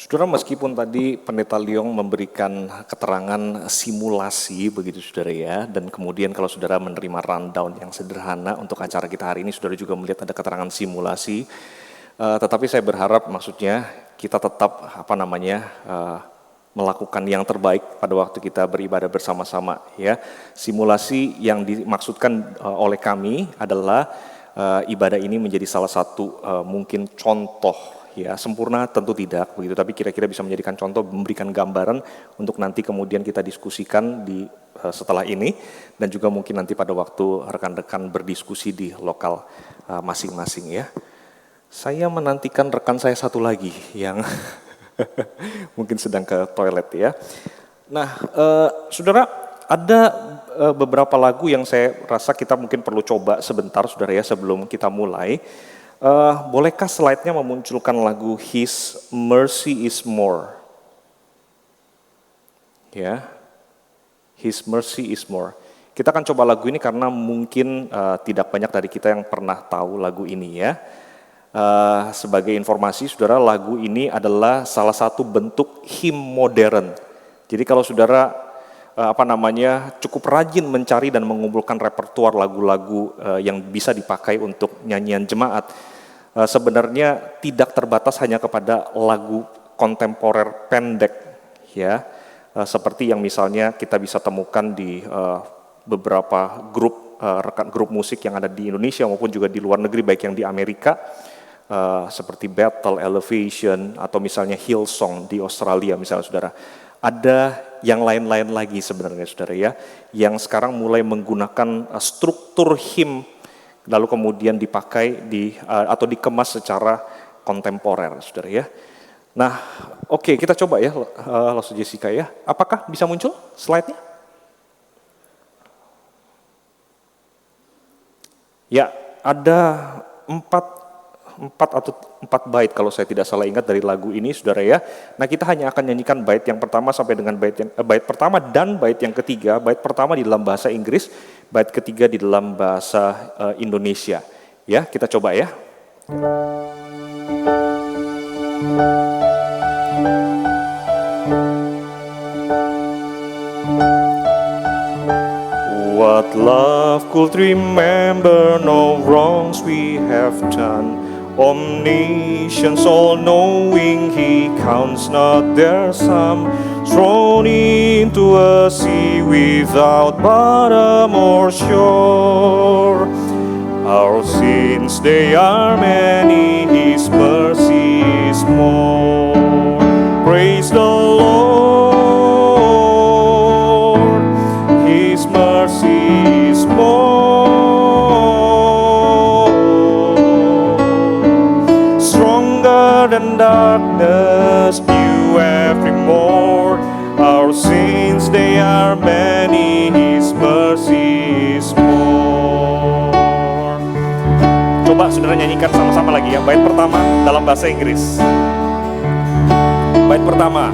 Saudara, meskipun tadi Pendeta Leong memberikan keterangan simulasi begitu saudara ya, dan kemudian kalau saudara menerima rundown yang sederhana untuk acara kita hari ini, saudara juga melihat ada keterangan simulasi, tetapi saya berharap maksudnya kita tetap melakukan yang terbaik pada waktu kita beribadah bersama-sama ya. Simulasi yang dimaksudkan oleh kami adalah ibadah ini menjadi salah satu mungkin contoh ya, sempurna tentu tidak begitu, tapi kira-kira bisa menjadikan contoh, memberikan gambaran untuk nanti kemudian kita diskusikan di setelah ini, dan juga mungkin nanti pada waktu rekan-rekan berdiskusi di lokal masing-masing ya. Saya menantikan rekan saya satu lagi yang mungkin sedang ke toilet ya. Nah, saudara, ada beberapa lagu yang saya rasa kita mungkin perlu coba sebentar saudara ya sebelum kita mulai. Bolehkah slide-nya memunculkan lagu His Mercy is More? Ya, His Mercy is More. Kita akan coba lagu ini karena mungkin tidak banyak dari kita yang pernah tahu lagu ini ya. Sebagai informasi, saudara, lagu ini adalah salah satu bentuk hymn modern. Jadi kalau saudara cukup rajin mencari dan mengumpulkan repertuar lagu-lagu yang bisa dipakai untuk nyanyian jemaat, sebenarnya tidak terbatas hanya kepada lagu kontemporer pendek ya, seperti yang misalnya kita bisa temukan di beberapa grup musik yang ada di Indonesia maupun juga di luar negeri, baik yang di Amerika seperti Bethel, Elevation, atau misalnya Hillsong di Australia misalnya saudara. Ada yang lain-lain lagi sebenarnya saudara ya, yang sekarang mulai menggunakan struktur hymn lalu kemudian dipakai atau dikemas secara kontemporer saudara ya. Nah, oke, kita coba ya, langsung Jessica ya. Apakah bisa muncul slide-nya? Ya, ada 4 bait kalau saya tidak salah ingat dari lagu ini saudara ya. Nah, kita hanya akan nyanyikan bait yang pertama sampai dengan bait pertama dan bait yang ketiga. Bait pertama di dalam bahasa Inggris, bait ketiga di dalam bahasa Indonesia. Ya, kita coba ya. What love could remember, no wrongs we have done. Omniscience, all-knowing, He counts not their sum. Thrown into a sea without bottom or shore. Our sins, they are many, His mercy is more. Praise the Lord, His mercy is more. And darkness new every morn. Our sins, they are many, His mercy is more. Coba saudara nyanyikan sama-sama lagi ya, bait pertama dalam bahasa Inggris. Bait pertama.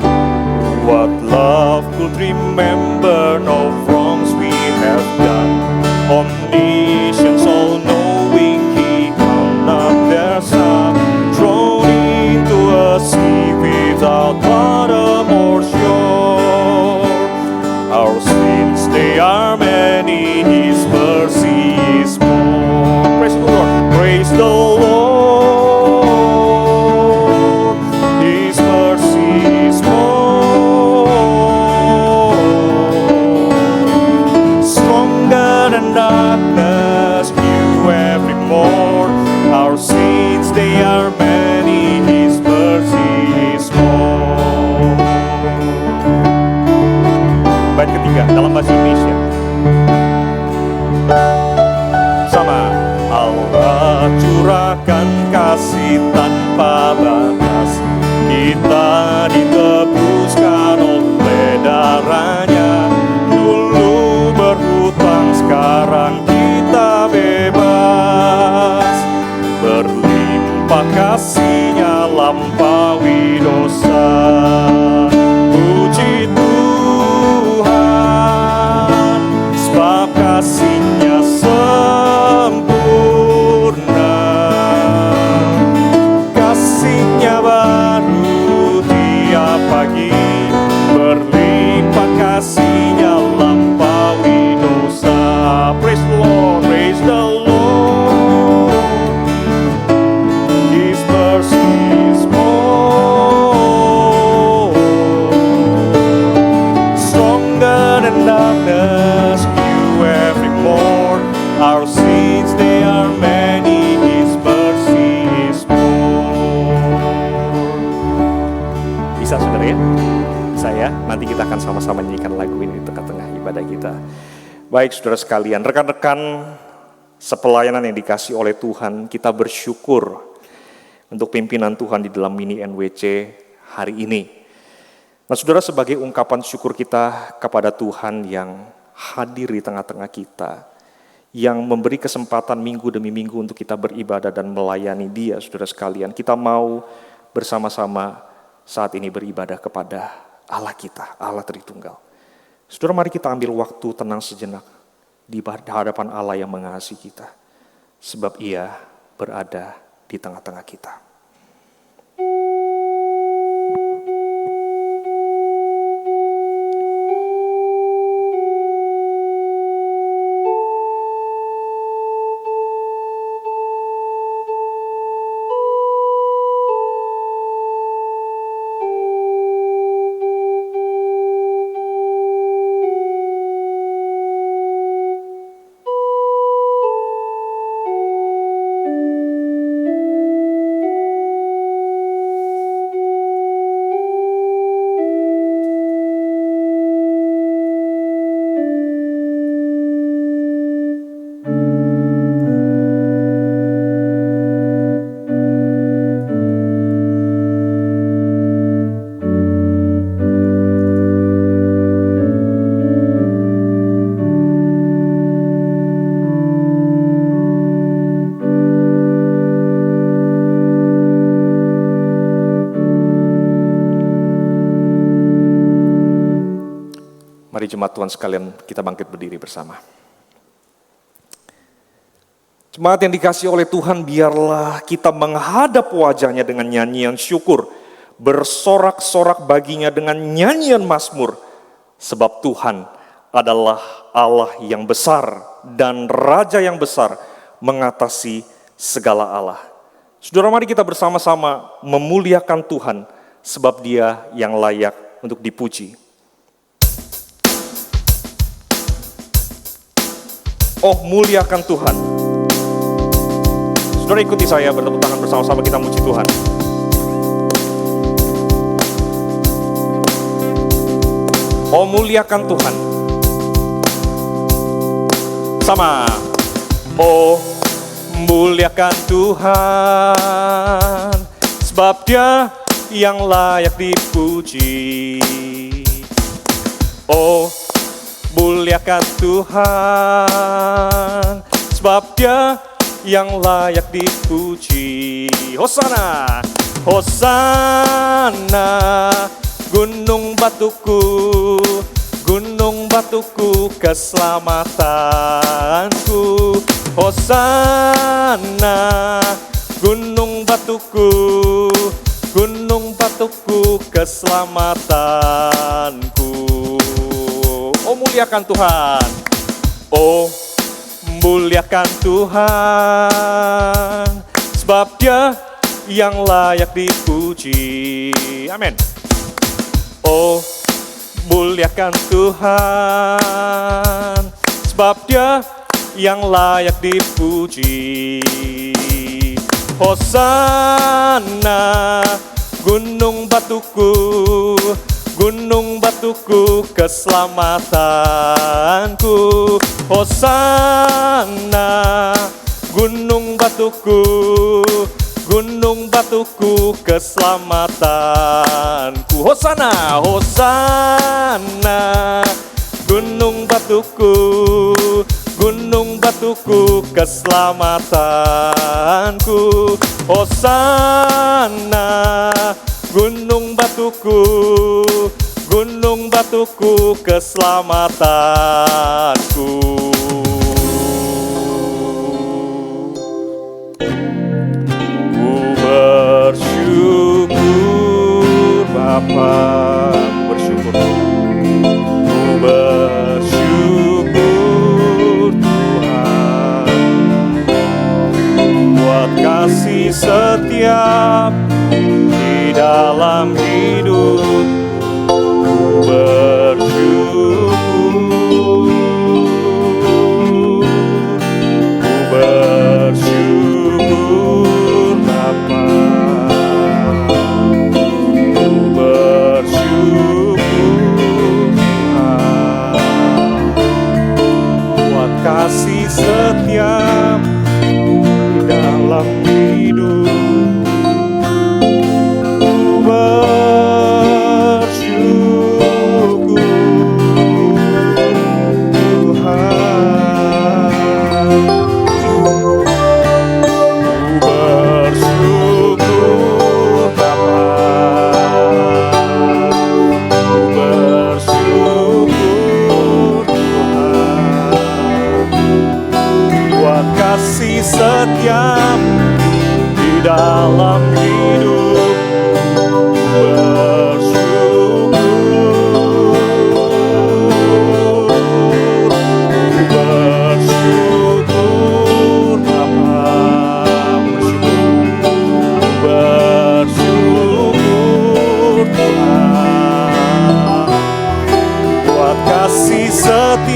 What love could remember, no wrongs we have done. Omniscience, all-knowing, He count not their sum. A sea without bottom or shore. Our sins, they are many, His mercy is more. Praise the Lord. Praise the Lord, His mercy is more. Stronger than darkness, new every morn. Our sins, they are many, His mercy is more. Bait ketiga dalam bahasa Indonesia. Sama. Allah curahkan kasih tanpa batas. Kita ditebuskan oleh darahnya. Dulu berhutang, sekarang kita bebas. Berlimpah kasih-Nya lampaui dosa. Puji Tuhan, sebab kasih-Nya sempurna. Kasih-Nya baru ya? Bisa ya? Nanti kita akan sama-sama nyanyikan lagu ini di tengah-tengah ibadah kita. Baik saudara sekalian, rekan-rekan sepelayanan yang dikasih oleh Tuhan, kita bersyukur untuk pimpinan Tuhan di dalam mini NWC hari ini. Nah saudara, sebagai ungkapan syukur kita kepada Tuhan yang hadir di tengah-tengah kita, yang memberi kesempatan minggu demi minggu untuk kita beribadah dan melayani Dia, saudara sekalian, kita mau bersama-sama saat ini beribadah kepada Allah kita, Allah Tritunggal. Saudara, mari kita ambil waktu tenang sejenak di hadapan Allah yang mengasihi kita, sebab Ia berada di tengah-tengah kita. Mari jemaat Tuhan sekalian, kita bangkit berdiri bersama. Jemaat yang dikasihi oleh Tuhan, biarlah kita menghadap wajah-Nya dengan nyanyian syukur, bersorak-sorak baginya dengan nyanyian mazmur, sebab Tuhan adalah Allah yang besar dan Raja yang besar mengatasi segala Allah. Saudara, mari kita bersama-sama memuliakan Tuhan, sebab Dia yang layak untuk dipuji. Oh, muliakan Tuhan. Saudara, ikuti saya bertepuk tangan bersama-sama, kita muji Tuhan. Oh, muliakan Tuhan. Sama. Oh, muliakan Tuhan, sebab Dia yang layak dipuji. Oh, muliakan Tuhan, sebab Dia yang layak dipuji. Hosana, Hosana, gunung batuku, gunung batuku keselamatanku. Hosana, gunung batuku, gunung batuku keselamatanku. Oh, muliakan Tuhan. Oh, muliakan Tuhan, sebab Dia yang layak dipuji. Amin. Oh, muliakan Tuhan, sebab Dia yang layak dipuji. Hosana, gunung batuku, gunung batuku keselamatanku. Hosana, gunung batuku, gunung batuku keselamatanku. Hosana, Hosana, gunung batuku, gunung batuku keselamatanku. Hosana, gunung batuku, gunung batuku keselamatanku. Ku bersyukur Bapa, ku bersyukur. Ku bersyukur Tuhan, buat kasih setiap di dalam hidup. Ku bersyukur, ku bersyukur Bapa, ku bersyukur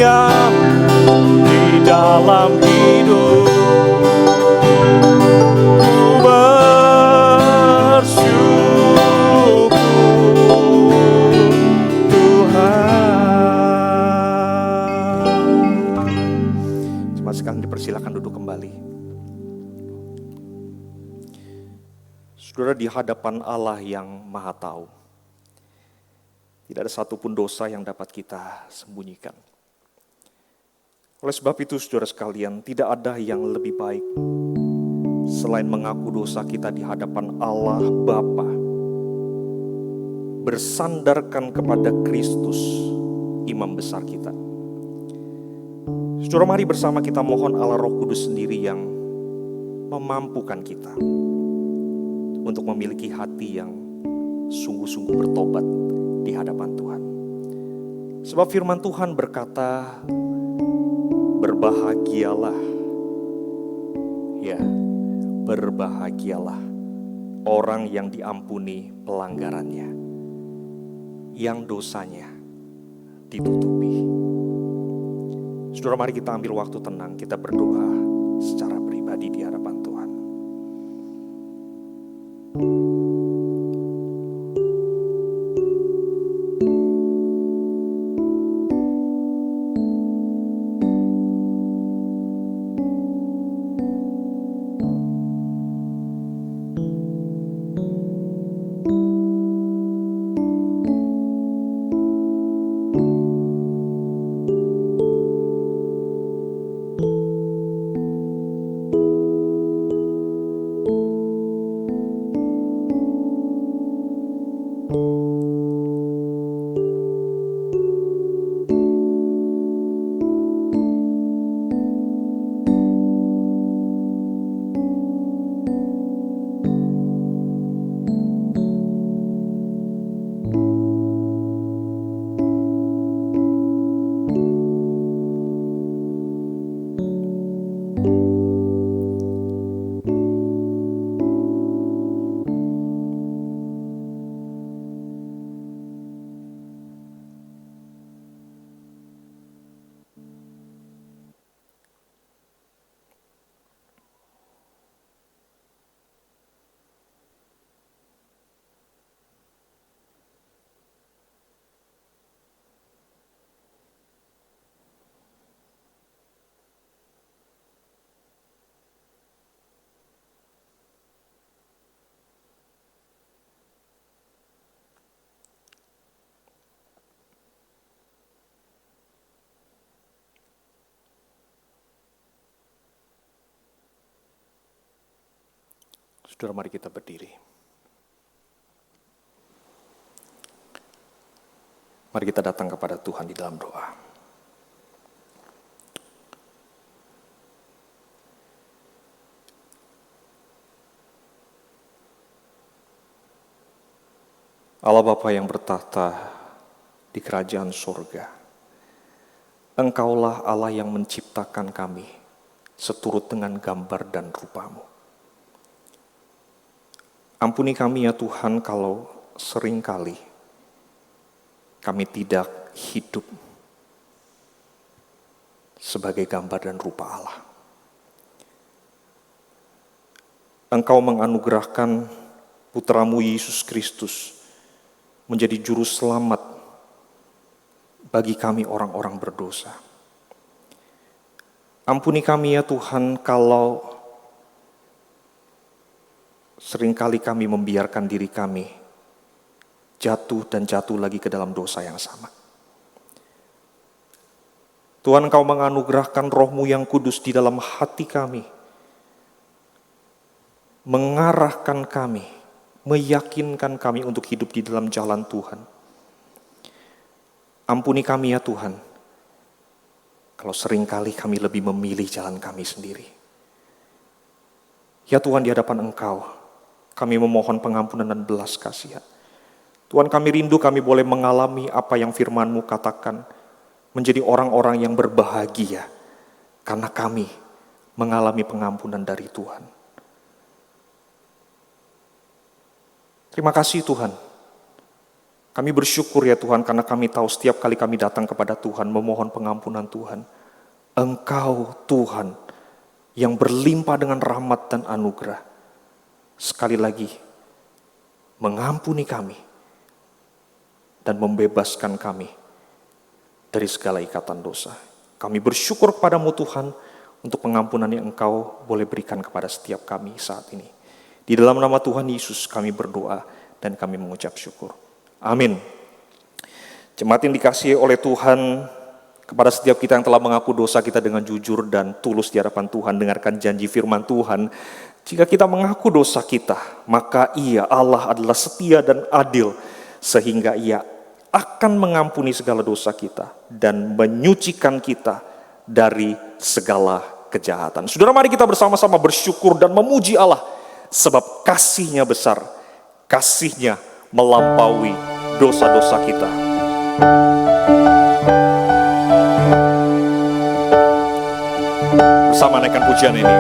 diam di dalam hidup. Ku bersyukur Tuhan. Jemaat sekalian dipersilakan duduk kembali. Saudara, di hadapan Allah yang Maha Tahu, tidak ada satupun dosa yang dapat kita sembunyikan. Oleh sebab itu, saudara sekalian, tidak ada yang lebih baik selain mengaku dosa kita di hadapan Allah Bapa, bersandarkan kepada Kristus, Imam besar kita. Saudara, mari bersama kita mohon Allah Roh Kudus sendiri yang memampukan kita untuk memiliki hati yang sungguh-sungguh bertobat di hadapan Tuhan. Sebab firman Tuhan berkata, berbahagialah, ya, berbahagialah orang yang diampuni pelanggarannya, yang dosanya ditutupi. Saudara, mari kita ambil waktu tenang, kita berdoa secara pribadi di hadapan Tuhan. Saudara, mari kita berdiri. Mari kita datang kepada Tuhan di dalam doa. Allah Bapa yang bertahta di kerajaan sorga, Engkaulah Allah yang menciptakan kami seturut dengan gambar dan rupa-Mu. Ampuni kami ya Tuhan kalau seringkali kami tidak hidup sebagai gambar dan rupa Allah. Engkau menganugerahkan putra-Mu Yesus Kristus menjadi juru selamat bagi kami orang-orang berdosa. Ampuni kami ya Tuhan kalau seringkali kami membiarkan diri kami jatuh dan jatuh lagi ke dalam dosa yang sama. Tuhan, Engkau menganugerahkan Roh-Mu yang kudus di dalam hati kami, mengarahkan kami, meyakinkan kami untuk hidup di dalam jalan Tuhan. Ampuni kami ya Tuhan, kalau seringkali kami lebih memilih jalan kami sendiri. Ya Tuhan, di hadapan Engkau, kami memohon pengampunan dan belas kasihan. Tuhan, kami rindu kami boleh mengalami apa yang firman-Mu katakan, menjadi orang-orang yang berbahagia, karena kami mengalami pengampunan dari Tuhan. Terima kasih Tuhan, Kami bersyukur ya Tuhan karena kami tahu setiap kali kami datang kepada Tuhan memohon pengampunan Tuhan. Engkau Tuhan yang berlimpah dengan rahmat dan anugerah. Sekali lagi mengampuni kami dan membebaskan kami dari segala ikatan dosa. Kami bersyukur kepadamu Tuhan untuk pengampunan yang Engkau boleh berikan kepada setiap kami saat ini. Di dalam nama Tuhan Yesus kami berdoa dan kami mengucap syukur. Amin. Jemaat yang dikasihi oleh Tuhan, kepada setiap kita yang telah mengaku dosa kita dengan jujur dan tulus di hadapan Tuhan, dengarkan janji firman Tuhan. Jika kita mengaku dosa kita, maka Ia, Allah adalah setia dan adil, sehingga Ia akan mengampuni segala dosa kita dan menyucikan kita dari segala kejahatan. Saudara, mari kita bersama-sama bersyukur dan memuji Allah, sebab kasih-Nya besar, kasih-Nya melampaui dosa-dosa kita. Bersama naikkan pujian ini.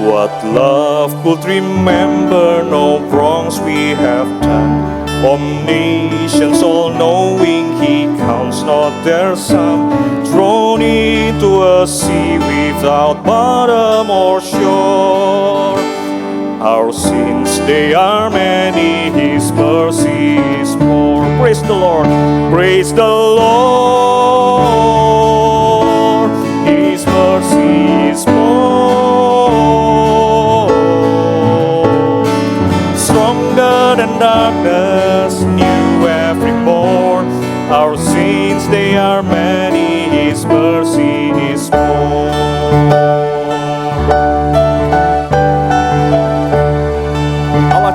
What love could remember no wrongs we have done. Omniscience all-knowing, He counts not their sum. Thrown into a sea without bottom or shore. Our sins, they are many, His mercy is more. Praise the Lord, praise the Lord. His mercy is more. Stronger than darkness, new every morn. Our sins, they are many, His mercy is more.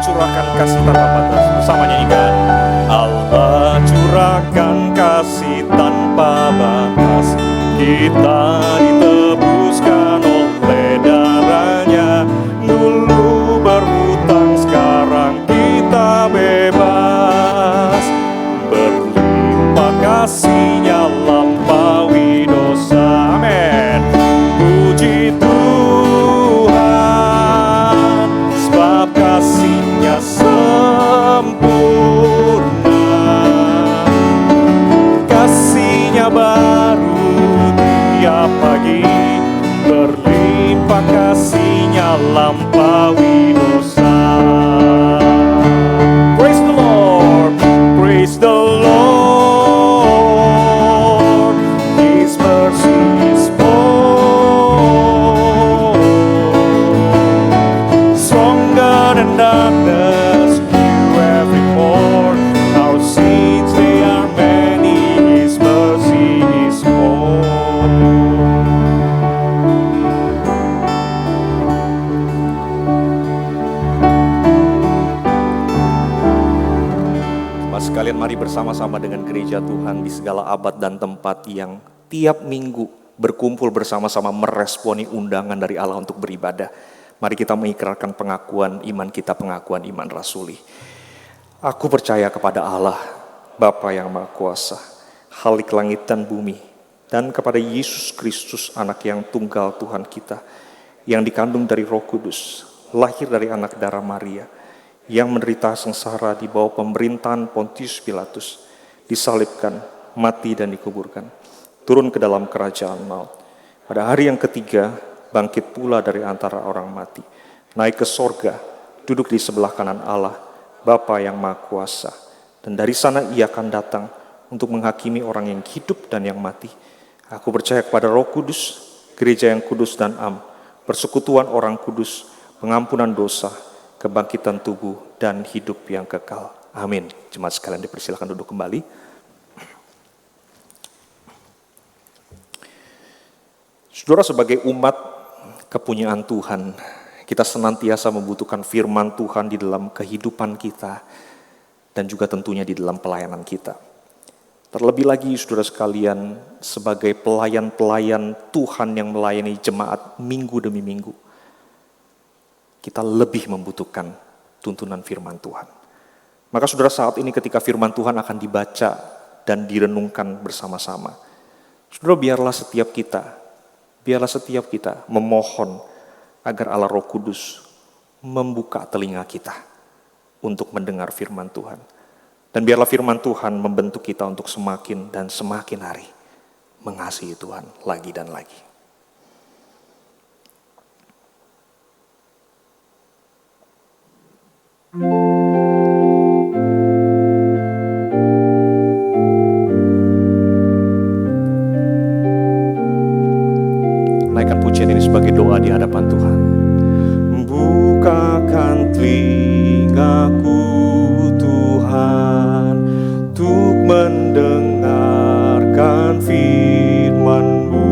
Curahkan kasih tanpa batas. Bersama nyanyikan. Allah curahkan kasih tanpa batas. Kita ditebuskan oleh darah-Nya. Dulu berhutang, sekarang kita bebas. Berlimpah kasih-Nya lampaui dosa. Amin. Puji Tuhan, sebab kasih-Nya sempurna. Kasih-Nya baru tiap pagi, berlimpah kasih-Nya lampaui dosa. Praise the Lord, praise the Lord. His mercy is more. Stronger than darkness, new every morn. Our sins, they are many, His mercy is more. Mas sekalian, mari bersama-sama dengan gereja Tuhan di segala abad dan tempat yang tiap minggu berkumpul bersama-sama meresponi undangan dari Allah untuk beribadah. Mari kita mengikrarkan pengakuan iman kita, pengakuan iman rasuli. Aku percaya kepada Allah, Bapa yang Maha Kuasa, Khalik langit dan bumi, dan kepada Yesus Kristus, anak yang tunggal Tuhan kita, yang dikandung dari Roh Kudus, lahir dari anak darah Maria, yang menderita sengsara di bawah pemerintahan Pontius Pilatus, disalibkan, mati dan dikuburkan, turun ke dalam kerajaan maut. Pada hari yang ketiga, bangkit pula dari antara orang mati, naik ke sorga, duduk di sebelah kanan Allah, Bapa yang Maha Kuasa, dan dari sana Ia akan datang untuk menghakimi orang yang hidup dan yang mati. Aku percaya kepada Roh Kudus, gereja yang kudus dan am, persekutuan orang kudus, pengampunan dosa, kebangkitan tubuh, dan hidup yang kekal. Amin. Jemaat sekalian dipersilakan duduk kembali. Saudara, sebagai umat kepunyaan Tuhan, kita senantiasa membutuhkan firman Tuhan di dalam kehidupan kita dan juga tentunya di dalam pelayanan kita. Terlebih lagi saudara sekalian, sebagai pelayan-pelayan Tuhan yang melayani jemaat minggu demi minggu, kita lebih membutuhkan tuntunan firman Tuhan. Maka saudara, saat ini ketika firman Tuhan akan dibaca dan direnungkan bersama-sama, saudara, biarlah setiap kita memohon agar Allah Roh Kudus membuka telinga kita untuk mendengar firman Tuhan. Dan biarlah firman Tuhan membentuk kita untuk semakin dan semakin hari mengasihi Tuhan lagi dan lagi. Naikkan pujian ini sebagai doa di hadapan Tuhan. Bukakan telingaku Tuhan, untuk mendengarkan firman-Mu,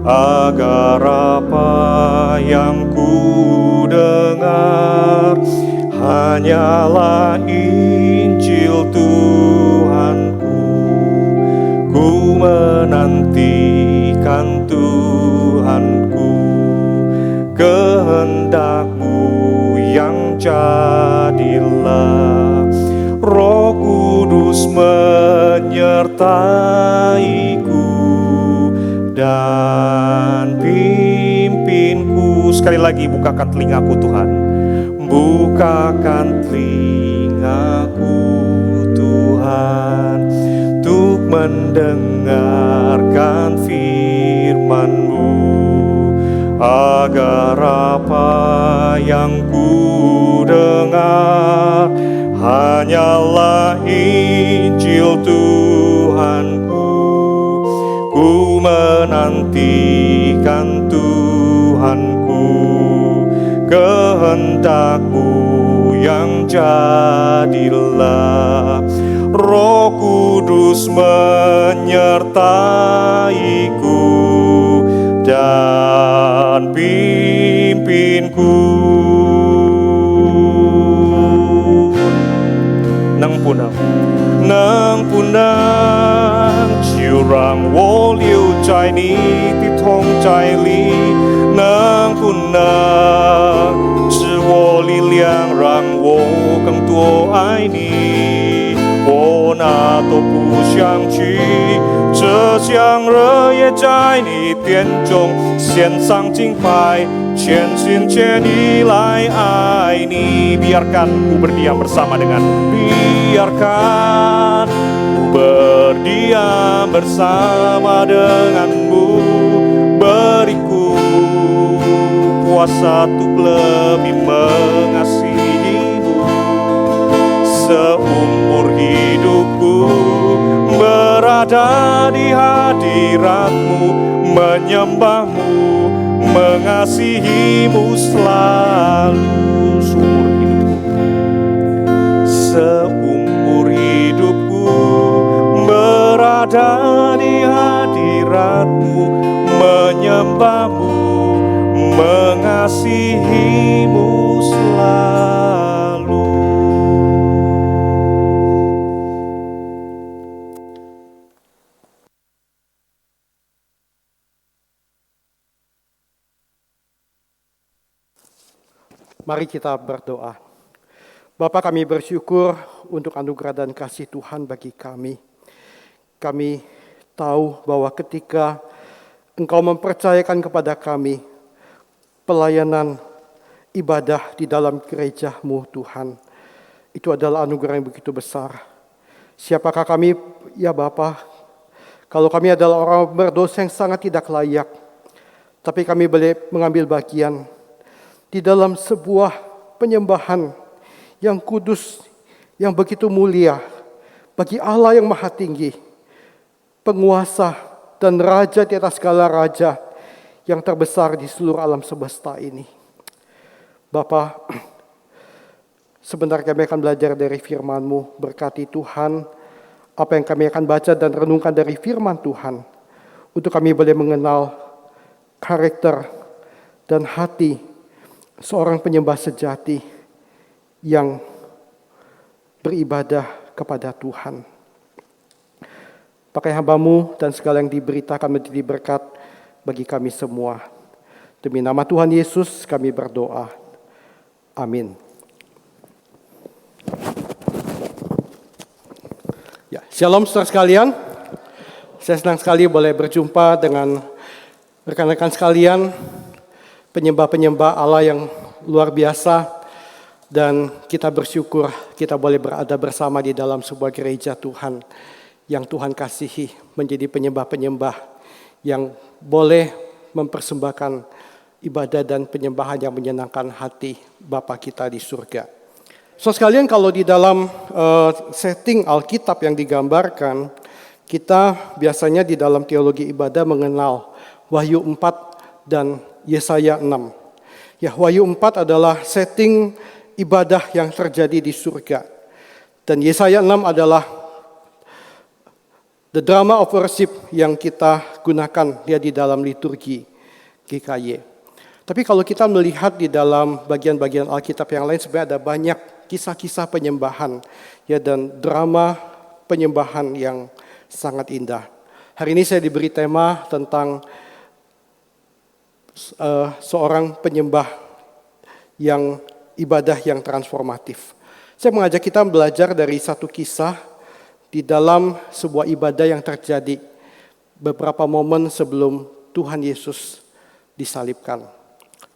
agar apa yang ku dengar hanyalah Injil Tuhanku. Ku menantikan Tuhanku, kehendak-Mu yang jadilah. Roh Kudus menyertaiku dan pimpinku. Sekali lagi, bukakan telingaku Tuhan. Bukakan telingaku Tuhan, untuk mendengarkan firman-Mu, agar apa yang ku dengar hanyalah Injil Tuhanku. Ku menantikan Tuhanku, kehendak-Mu yang jadilah. Roh Kudus menyertaiku dan pimpinku. Nang punang chiu rang wo liu chai ni ti tong chai li. Nang punang zhi wo li liang rang wo更多爱你。我那都不想去，这香热也在你殿中献上敬拜，全心全意来爱你。Biarkan ku berdiam bersama denganmu, biarkan ku berdiam bersama denganmu. Beriku kuasa untuk lebih mengasihimu. Seumur hidupku berada di hadirat-Mu, menyembah-Mu, mengasihimu selalu. Seumur hidupku berada di hadirat-Mu, menyembah-Mu, mengasihimu selalu. Mari kita berdoa. Bapa, kami bersyukur untuk anugerah dan kasih Tuhan bagi kami. Kami tahu bahwa ketika Engkau mempercayakan kepada kami pelayanan ibadah di dalam gereja-Mu Tuhan, itu adalah anugerah yang begitu besar. Siapakah kami, ya Bapa, kalau kami adalah orang berdosa yang sangat tidak layak, tapi kami boleh mengambil bagian di dalam sebuah penyembahan yang kudus, yang begitu mulia bagi Allah yang maha tinggi, penguasa dan raja di atas segala raja yang terbesar di seluruh alam semesta ini. Bapa, sebentar kami akan belajar dari firman-Mu. Berkati Tuhan apa yang kami akan baca dan renungkan dari firman Tuhan, untuk kami boleh mengenal karakter dan hati seorang penyembah sejati yang beribadah kepada Tuhan. Pakai hamba-Mu dan segala yang diberitakan menjadi berkat bagi kami semua. Demi nama Tuhan Yesus kami berdoa. Amin. Ya, shalom saudara sekalian. Saya senang sekali boleh berjumpa dengan rekan-rekan sekalian, penyembah-penyembah Allah yang luar biasa. Dan kita bersyukur kita boleh berada bersama di dalam sebuah gereja Tuhan yang Tuhan kasihi, menjadi penyembah-penyembah yang boleh mempersembahkan ibadah dan penyembahan yang menyenangkan hati Bapa kita di surga. So sekalian, kalau di dalam setting Alkitab yang digambarkan, kita biasanya di dalam teologi ibadah mengenal Wahyu 4 dan Yesaya 6. Ya, Wahyu 4 adalah setting ibadah yang terjadi di surga. Dan Yesaya 6 adalah the drama of worship yang kita gunakan ya di dalam liturgi GKY. Tapi kalau kita melihat di dalam bagian-bagian Alkitab yang lain, sebenarnya ada banyak kisah-kisah penyembahan ya dan drama penyembahan yang sangat indah. Hari ini saya diberi tema tentang seorang penyembah yang ibadah yang transformatif. Saya mengajak kita belajar dari satu kisah di dalam sebuah ibadah yang terjadi beberapa momen sebelum Tuhan Yesus disalibkan.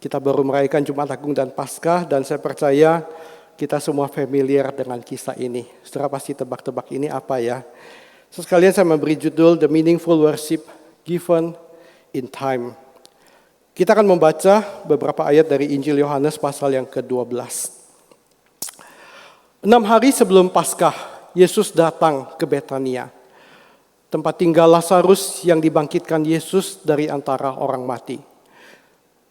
Kita baru merayakan Jumat Agung dan Paskah, dan saya percaya kita semua familiar dengan kisah ini. Saudara pasti tebak-tebak ini apa ya? So, sekalian saya memberi judul The Meaningful Worship Given in Time. Kita akan membaca beberapa ayat dari Injil Yohanes pasal yang ke-12. 6 hari sebelum Paskah, Yesus datang ke Betania, tempat tinggal Lazarus yang dibangkitkan Yesus dari antara orang mati.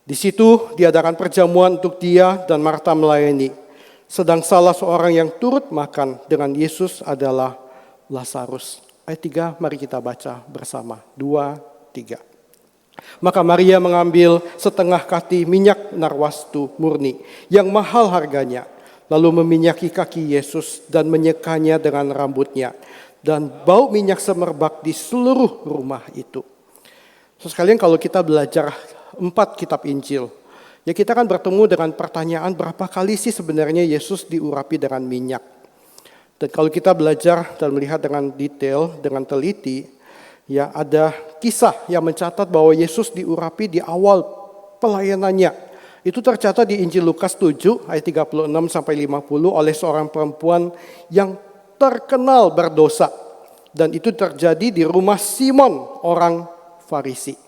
Di situ diadakan perjamuan untuk dia dan Marta melayani. Sedang salah seorang yang turut makan dengan Yesus adalah Lazarus. Ayat 3, mari kita baca bersama. 2, 3. Maka Maria mengambil setengah kati minyak narwastu murni yang mahal harganya, lalu meminyaki kaki Yesus dan menyekanya dengan rambutnya, dan bau minyak semerbak di seluruh rumah itu. So, sekalian, kalau kita belajar 4 kitab Injil, ya kita akan bertemu dengan pertanyaan berapa kali sih sebenarnya Yesus diurapi dengan minyak. Dan kalau kita belajar dan melihat dengan detail, dengan teliti, ya ada kisah yang mencatat bahwa Yesus diurapi di awal pelayanannya. Itu tercatat di Injil Lukas 7 ayat 36 sampai 50 oleh seorang perempuan yang terkenal berdosa. Dan itu terjadi di rumah Simon, orang Farisi.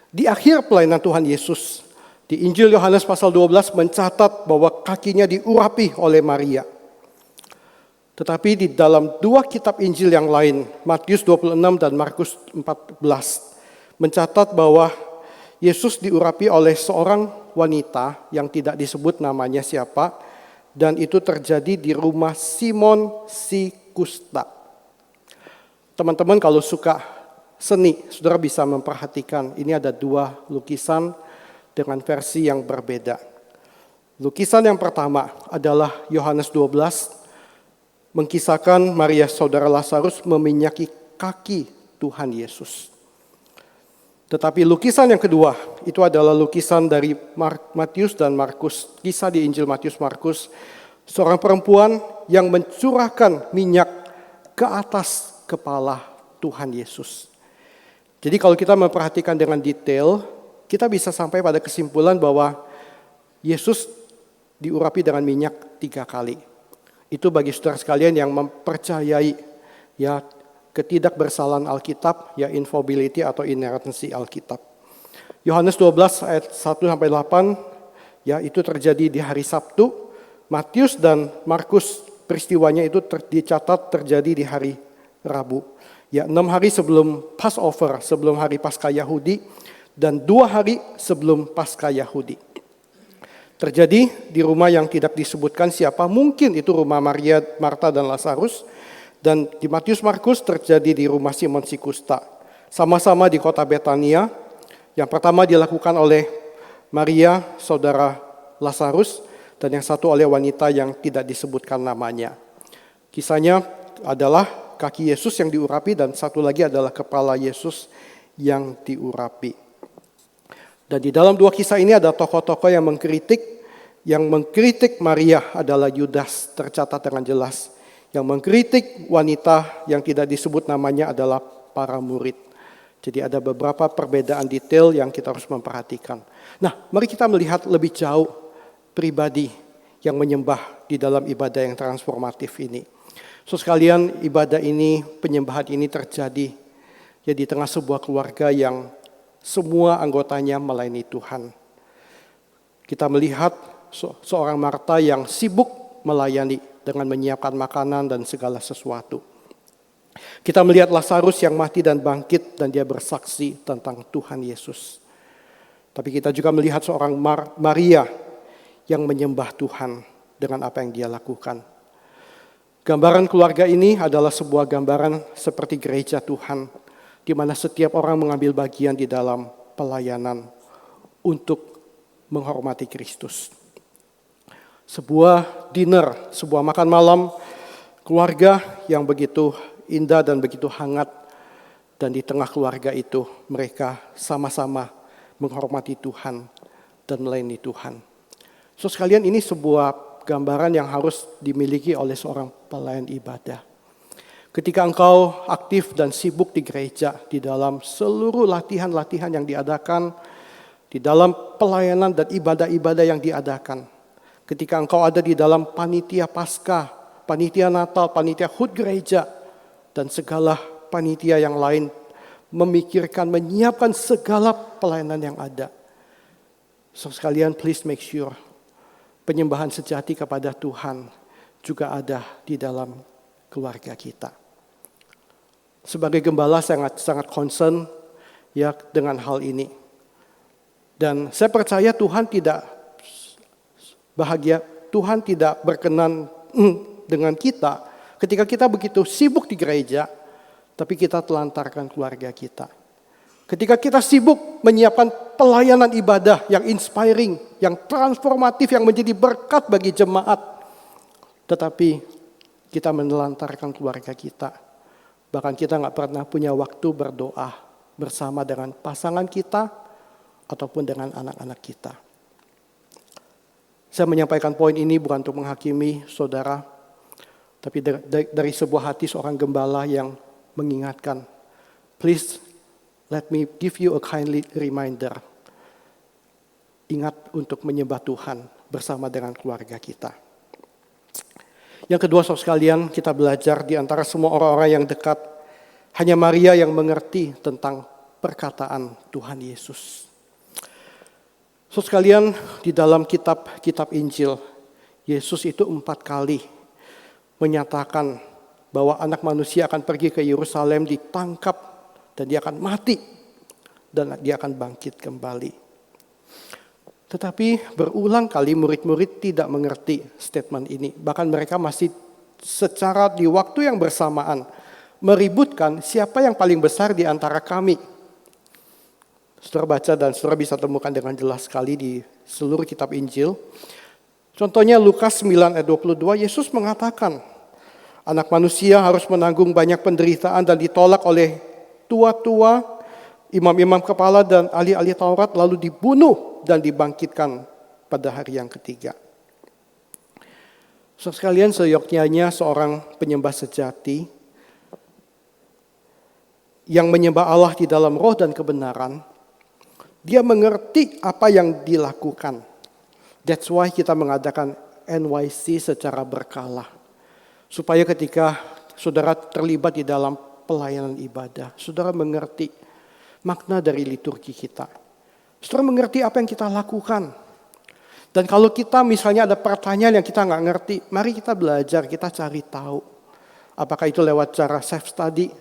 Di akhir pelayanan Tuhan Yesus, di Injil Yohanes pasal 12 mencatat bahwa kakinya diurapi oleh Maria. Tetapi di dalam 2 kitab Injil yang lain, Matius 26 dan Markus 14, mencatat bahwa Yesus diurapi oleh seorang wanita yang tidak disebut namanya siapa, dan itu terjadi di rumah Simon si Kusta. Teman-teman kalau suka seni, saudara bisa memperhatikan ini ada 2 lukisan dengan versi yang berbeda. Lukisan yang pertama adalah Yohanes 12, mengkisahkan Maria saudara Lazarus meminyaki kaki Tuhan Yesus. Tetapi lukisan yang kedua itu adalah lukisan dari Matius dan Markus. Kisah di Injil Matius Markus, seorang perempuan yang mencurahkan minyak ke atas kepala Tuhan Yesus. Jadi kalau kita memperhatikan dengan detail, kita bisa sampai pada kesimpulan bahwa Yesus diurapi dengan minyak 3 kali. Itu bagi saudara sekalian yang mempercayai ya ketidakbersalahan Alkitab, ya infallibility atau inerrancy Alkitab. Yohanes 12 ayat 1 sampai 8 ya itu terjadi di hari Sabtu. Matius dan Markus peristiwanya itu dicatat terjadi di hari Rabu. Ya 6 hari sebelum Passover, sebelum hari Paskah Yahudi, dan 2 hari sebelum Paskah Yahudi. Terjadi di rumah yang tidak disebutkan siapa, mungkin itu rumah Maria, Marta, dan Lazarus. Dan di Matius Markus terjadi di rumah Simon si Kusta. Sama-sama di kota Betania. Yang pertama dilakukan oleh Maria, saudara Lazarus, dan yang satu oleh wanita yang tidak disebutkan namanya. Kisahnya adalah kaki Yesus yang diurapi dan satu lagi adalah kepala Yesus yang diurapi. Dan di dalam 2 kisah ini ada tokoh-tokoh yang mengkritik Maria adalah Yudas, tercatat dengan jelas. Yang mengkritik wanita yang tidak disebut namanya adalah para murid. Jadi ada beberapa perbedaan detail yang kita harus memperhatikan. Nah, mari kita melihat lebih jauh pribadi yang menyembah di dalam ibadah yang transformatif ini. So sekalian, ibadah ini, penyembahan ini terjadi ya di tengah sebuah keluarga yang semua anggotanya melayani Tuhan. Kita melihat seorang Marta yang sibuk melayani dengan menyiapkan makanan dan segala sesuatu. Kita melihat Lazarus yang mati dan bangkit dan dia bersaksi tentang Tuhan Yesus. Tapi kita juga melihat seorang Maria yang menyembah Tuhan dengan apa yang dia lakukan. Gambaran keluarga ini adalah sebuah gambaran seperti gereja Tuhan, di mana setiap orang mengambil bagian di dalam pelayanan untuk menghormati Kristus. Sebuah dinner, sebuah makan malam keluarga yang begitu indah dan begitu hangat, dan di tengah keluarga itu mereka sama-sama menghormati Tuhan dan melayani Tuhan. So sekalian, ini sebuah gambaran yang harus dimiliki oleh seorang pelayan ibadah. Ketika engkau aktif dan sibuk di gereja, di dalam seluruh latihan-latihan yang diadakan, di dalam pelayanan dan ibadah-ibadah yang diadakan, ketika engkau ada di dalam panitia Paskah, panitia Natal, panitia HUT gereja, dan segala panitia yang lain, memikirkan, menyiapkan segala pelayanan yang ada. So sekalian, please make sure penyembahan sejati kepada Tuhan juga ada di dalam keluarga kita. Sebagai gembala sangat concern ya dengan hal ini. Dan saya percaya Tuhan tidak bahagia, Tuhan tidak berkenan dengan kita ketika kita begitu sibuk di gereja, tapi kita telantarkan keluarga kita. Ketika kita sibuk menyiapkan pelayanan ibadah yang inspiring, yang transformatif, yang menjadi berkat bagi jemaat, tetapi kita menelantarkan keluarga kita. Bahkan kita nggak pernah punya waktu berdoa bersama dengan pasangan kita ataupun dengan anak-anak kita. Saya menyampaikan poin ini bukan untuk menghakimi saudara, tapi dari sebuah hati seorang gembala yang mengingatkan, please let me give you a kindly reminder. Ingat untuk menyembah Tuhan bersama dengan keluarga kita. Yang kedua, saudara sekalian, kita belajar di antara semua orang-orang yang dekat, hanya Maria yang mengerti tentang perkataan Tuhan Yesus. Saudara sekalian, di dalam kitab Injil, Yesus itu 4 kali menyatakan bahwa anak manusia akan pergi ke Yerusalem, ditangkap, dan dia akan mati, dan dia akan bangkit kembali. Tetapi berulang kali murid-murid tidak mengerti statement ini. Bahkan mereka masih secara di waktu yang bersamaan meributkan siapa yang paling besar di antara kami. Saudara baca dan saudara bisa temukan dengan jelas sekali di seluruh kitab Injil. Contohnya Lukas 9 ayat 22, Yesus mengatakan, anak manusia harus menanggung banyak penderitaan dan ditolak oleh tua-tua, imam-imam kepala dan ahli-ahli Taurat, lalu dibunuh dan dibangkitkan pada hari yang ketiga. So sekalian, seyogyanya seorang penyembah sejati yang menyembah Allah di dalam roh dan kebenaran, dia mengerti apa yang dilakukan. That's why kita mengadakan NYC secara berkala. Supaya ketika saudara terlibat di dalam pelayanan ibadah, saudara mengerti makna dari liturgi kita. Saudara mengerti apa yang kita lakukan. Dan kalau kita misalnya ada pertanyaan yang kita nggak ngerti, mari kita belajar, kita cari tahu. Apakah itu lewat cara self-study,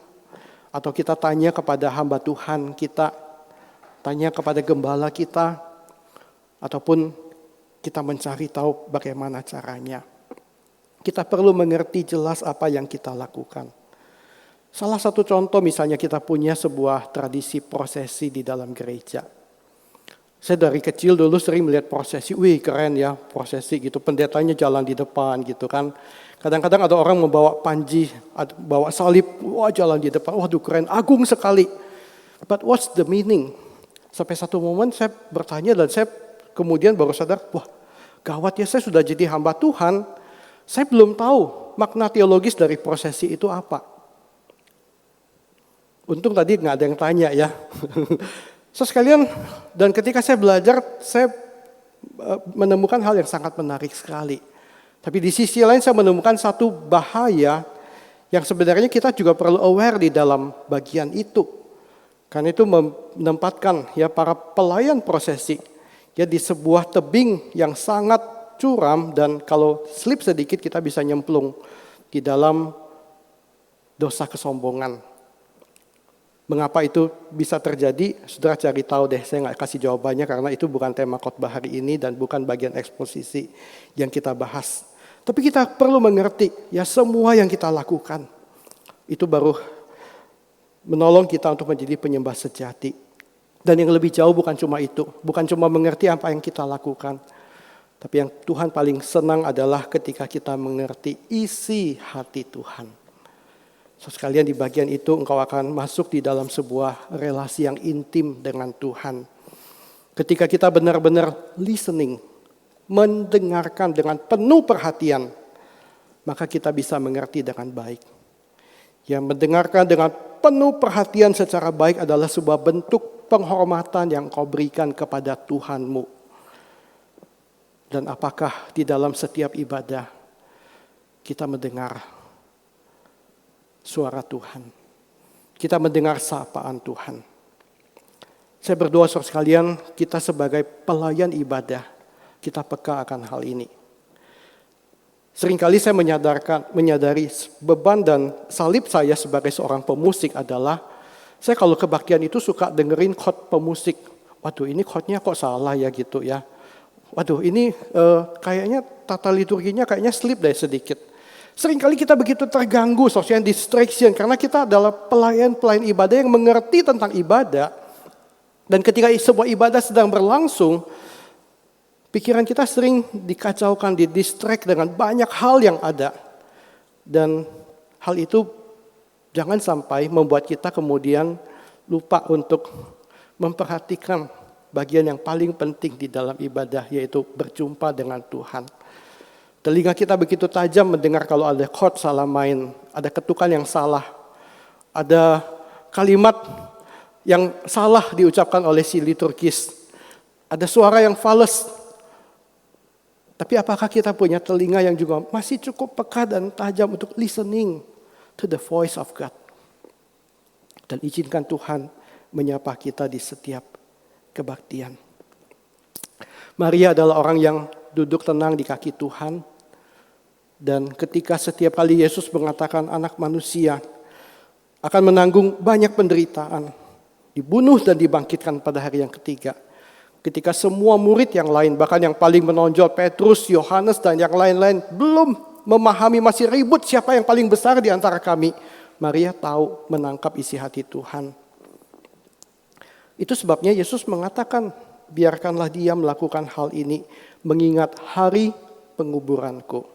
atau kita tanya kepada hamba Tuhan kita, tanya kepada gembala kita, ataupun kita mencari tahu bagaimana caranya. Kita perlu mengerti jelas apa yang kita lakukan. Salah satu contoh misalnya kita punya sebuah tradisi prosesi di dalam gereja. Saya dari kecil dulu sering melihat prosesi, wih keren ya prosesi gitu, pendetanya jalan di depan gitu kan. Kadang-kadang ada orang membawa panji, bawa salib, wah jalan di depan, waduh keren, agung sekali. But what's the meaning? Sampai satu momen saya bertanya dan saya kemudian baru sadar, wah gawat ya, saya sudah jadi hamba Tuhan, saya belum tahu makna teologis dari prosesi itu apa. Untung tadi nggak ada yang tanya ya. So sekalian, dan ketika saya belajar, saya menemukan hal yang sangat menarik sekali. Tapi di sisi lain saya menemukan satu bahaya yang sebenarnya kita juga perlu aware di dalam bagian itu. Karena itu menempatkan ya para pelayan prosesi ya di sebuah tebing yang sangat curam, dan kalau slip sedikit kita bisa nyemplung di dalam dosa kesombongan. Mengapa itu bisa terjadi? Saudara cari tahu deh, saya nggak kasih jawabannya karena itu bukan tema khotbah hari ini dan bukan bagian eksposisi yang kita bahas. Tapi kita perlu mengerti ya semua yang kita lakukan itu baru menolong kita untuk menjadi penyembah sejati. Dan yang lebih jauh bukan cuma itu, bukan cuma mengerti apa yang kita lakukan, tapi yang Tuhan paling senang adalah ketika kita mengerti isi hati Tuhan. So, sekalian di bagian itu engkau akan masuk di dalam sebuah relasi yang intim dengan Tuhan. Ketika kita benar-benar listening, mendengarkan dengan penuh perhatian, maka kita bisa mengerti dengan baik. Yang mendengarkan dengan penuh perhatian secara baik adalah sebuah bentuk penghormatan yang kau berikan kepada Tuhanmu. Dan apakah di dalam setiap ibadah kita mendengar suara Tuhan? Kita mendengar sapaan Tuhan. Saya berdoa saudara sekalian, kita sebagai pelayan ibadah, kita peka akan hal ini. Seringkali saya menyadari beban dan salib saya sebagai seorang pemusik adalah, saya kalau kebaktian itu suka dengerin khot pemusik. Waduh, ini khotnya kok salah ya gitu ya. Waduh, ini kayaknya tata liturginya kayaknya slip deh sedikit. Seringkali kita begitu terganggu, social distraction, karena kita adalah pelayan-pelayan ibadah yang mengerti tentang ibadah. Dan ketika sebuah ibadah sedang berlangsung, pikiran kita sering dikacaukan, didistract dengan banyak hal yang ada. Dan hal itu jangan sampai membuat kita kemudian lupa untuk memperhatikan bagian yang paling penting di dalam ibadah, yaitu berjumpa dengan Tuhan. Telinga kita begitu tajam mendengar kalau ada chord salah main, ada ketukan yang salah, ada kalimat yang salah diucapkan oleh si liturgis, ada suara yang fals. Tapi apakah kita punya telinga yang juga masih cukup peka dan tajam untuk listening to the voice of God? Dan izinkan Tuhan menyapa kita di setiap kebaktian. Maria adalah orang yang duduk tenang di kaki Tuhan. Dan ketika setiap kali Yesus mengatakan anak manusia akan menanggung banyak penderitaan, dibunuh dan dibangkitkan pada hari yang ketiga. Ketika semua murid yang lain, bahkan yang paling menonjol Petrus, Yohanes dan yang lain-lain belum memahami, masih ribut siapa yang paling besar di antara kami, Maria tahu menangkap isi hati Tuhan. Itu sebabnya Yesus mengatakan, biarkanlah dia melakukan hal ini mengingat hari penguburanku.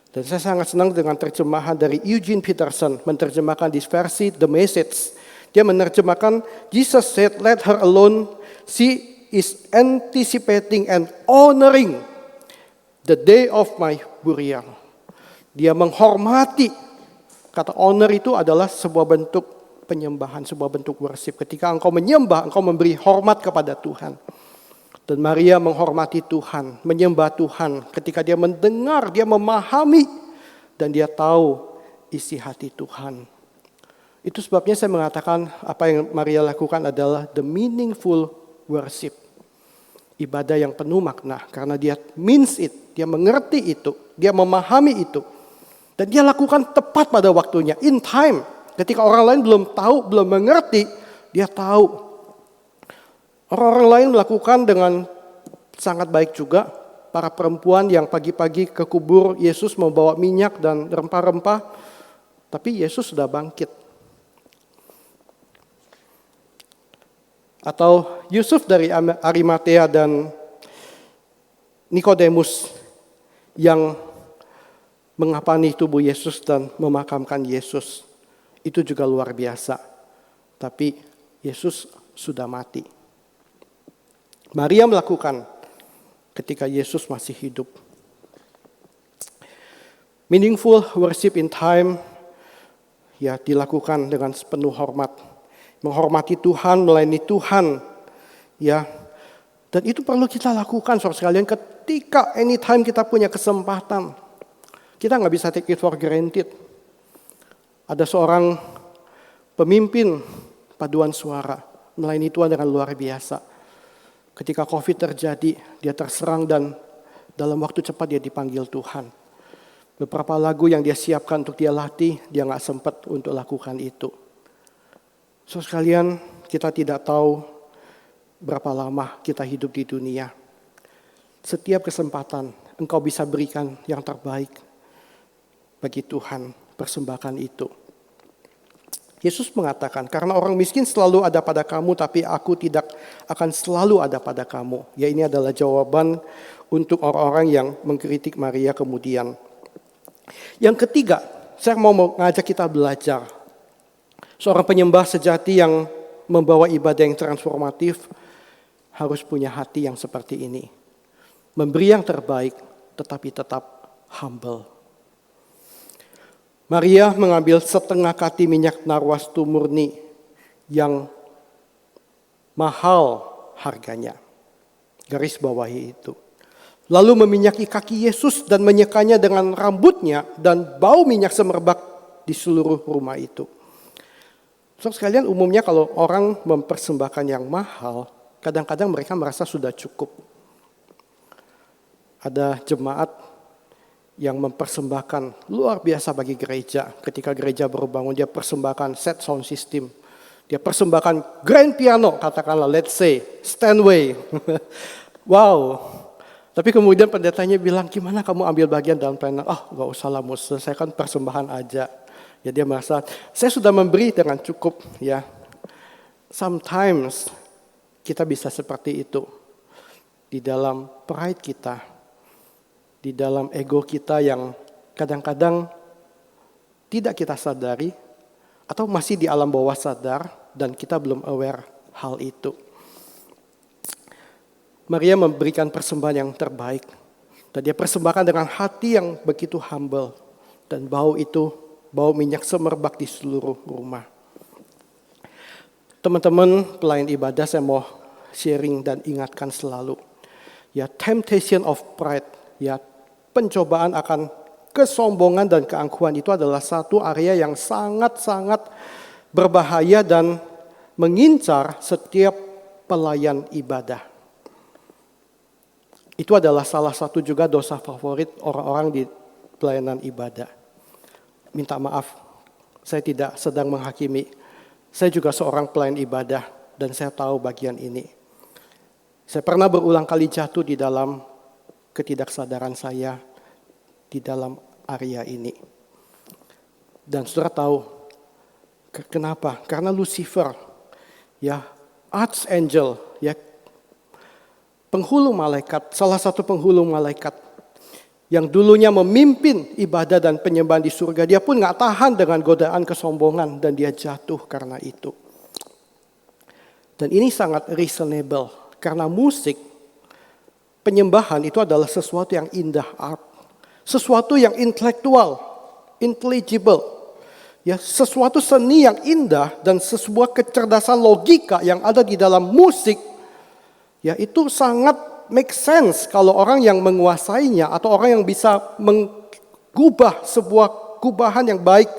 Dan saya sangat senang dengan terjemahan dari Eugene Peterson menerjemahkan di versi The Message. Dia menerjemahkan, Jesus said, let her alone, she is anticipating and honoring the day of my burial. Dia menghormati, kata honor itu adalah sebuah bentuk penyembahan, sebuah bentuk worship. Ketika engkau menyembah, engkau memberi hormat kepada Tuhan. Dan Maria menghormati Tuhan, menyembah Tuhan. Ketika dia mendengar, dia memahami, dan dia tahu isi hati Tuhan. Itu sebabnya saya mengatakan apa yang Maria lakukan adalah the meaningful worship. Ibadah yang penuh makna, karena dia means it, dia mengerti itu, dia memahami itu. Dan dia lakukan tepat pada waktunya, in time. Ketika orang lain belum tahu, belum mengerti, dia tahu. Orang-orang lain melakukan dengan sangat baik juga. Para perempuan yang pagi-pagi ke kubur Yesus membawa minyak dan rempah-rempah. Tapi Yesus sudah bangkit. Atau Yusuf dari Arimatea dan Nikodemus yang mengapani tubuh Yesus dan memakamkan Yesus. Itu juga luar biasa. Tapi Yesus sudah mati. Maria melakukan ketika Yesus masih hidup. Meaningful worship in time ya dilakukan dengan sepenuh hormat. Menghormati Tuhan, melayani Tuhan ya Dan itu perlu kita lakukan saudara sekalian ketika anytime kita punya kesempatan. Kita nggak bisa take it for granted. Ada seorang pemimpin paduan suara, melayani Tuhan dengan luar biasa. Ketika COVID terjadi, dia terserang dan dalam waktu cepat dia dipanggil Tuhan. Beberapa lagu yang dia siapkan untuk dia latih, dia nggak sempat untuk lakukan itu. So sekalian, kita tidak tahu berapa lama kita hidup di dunia. Setiap kesempatan engkau bisa berikan yang terbaik bagi Tuhan, persembahkan itu. Yesus mengatakan, karena orang miskin selalu ada pada kamu, tapi aku tidak akan selalu ada pada kamu. Ya, ini adalah jawaban untuk orang-orang yang mengkritik Maria kemudian. Yang ketiga, saya mau mengajak kita belajar. Seorang penyembah sejati yang membawa ibadah yang transformatif harus punya hati yang seperti ini. Memberi yang terbaik, tetapi tetap humble. Maria mengambil setengah kati minyak narwastu murni yang mahal harganya. Garis bawahi itu. Lalu meminyaki kaki Yesus dan menyekanya dengan rambutnya dan bau minyak semerbak di seluruh rumah itu. So, sekalian umumnya kalau orang mempersembahkan yang mahal, kadang-kadang mereka merasa sudah cukup. Ada jemaat yang mempersembahkan luar biasa bagi gereja. Ketika gereja baru bangun, dia persembahkan set sound system. Dia persembahkan grand piano, katakanlah let's say, Steinway. Wow. Tapi kemudian pendetanya bilang, gimana kamu ambil bagian dalam pelayanan? Oh, gak usah lah, mau selesaikan persembahan aja. Ya, dia merasa, saya sudah memberi dengan cukup. Ya, sometimes kita bisa seperti itu. Di dalam pride kita, di dalam ego kita yang kadang-kadang tidak kita sadari atau masih di alam bawah sadar dan kita belum aware hal itu. Maria memberikan persembahan yang terbaik dan dia persembahkan dengan hati yang begitu humble dan bau itu, bau minyak semerbak di seluruh rumah. Teman-teman pelayan ibadah, saya mau sharing dan ingatkan selalu. Ya, temptation of pride, ya, pencobaan akan kesombongan dan keangkuhan itu adalah satu area yang sangat-sangat berbahaya dan mengincar setiap pelayan ibadah. Itu adalah salah satu juga dosa favorit orang-orang di pelayanan ibadah. Minta maaf, saya tidak sedang menghakimi. Saya juga seorang pelayan ibadah dan saya tahu bagian ini. Saya pernah berulang kali jatuh di dalam ketidaksadaran saya di dalam area ini. Dan saudara tahu kenapa? Karena Lucifer, ya, archangel, ya, penghulu malaikat, salah satu penghulu malaikat yang dulunya memimpin ibadah dan penyembahan di surga, dia pun gak tahan dengan godaan kesombongan dan dia jatuh karena itu. Dan ini sangat reasonable karena musik, penyembahan itu adalah sesuatu yang indah, art, sesuatu yang intelektual, intelligible, ya, sesuatu seni yang indah dan sebuah kecerdasan logika yang ada di dalam musik. Ya, itu sangat make sense kalau orang yang menguasainya atau orang yang bisa mengubah sebuah gubahan yang baik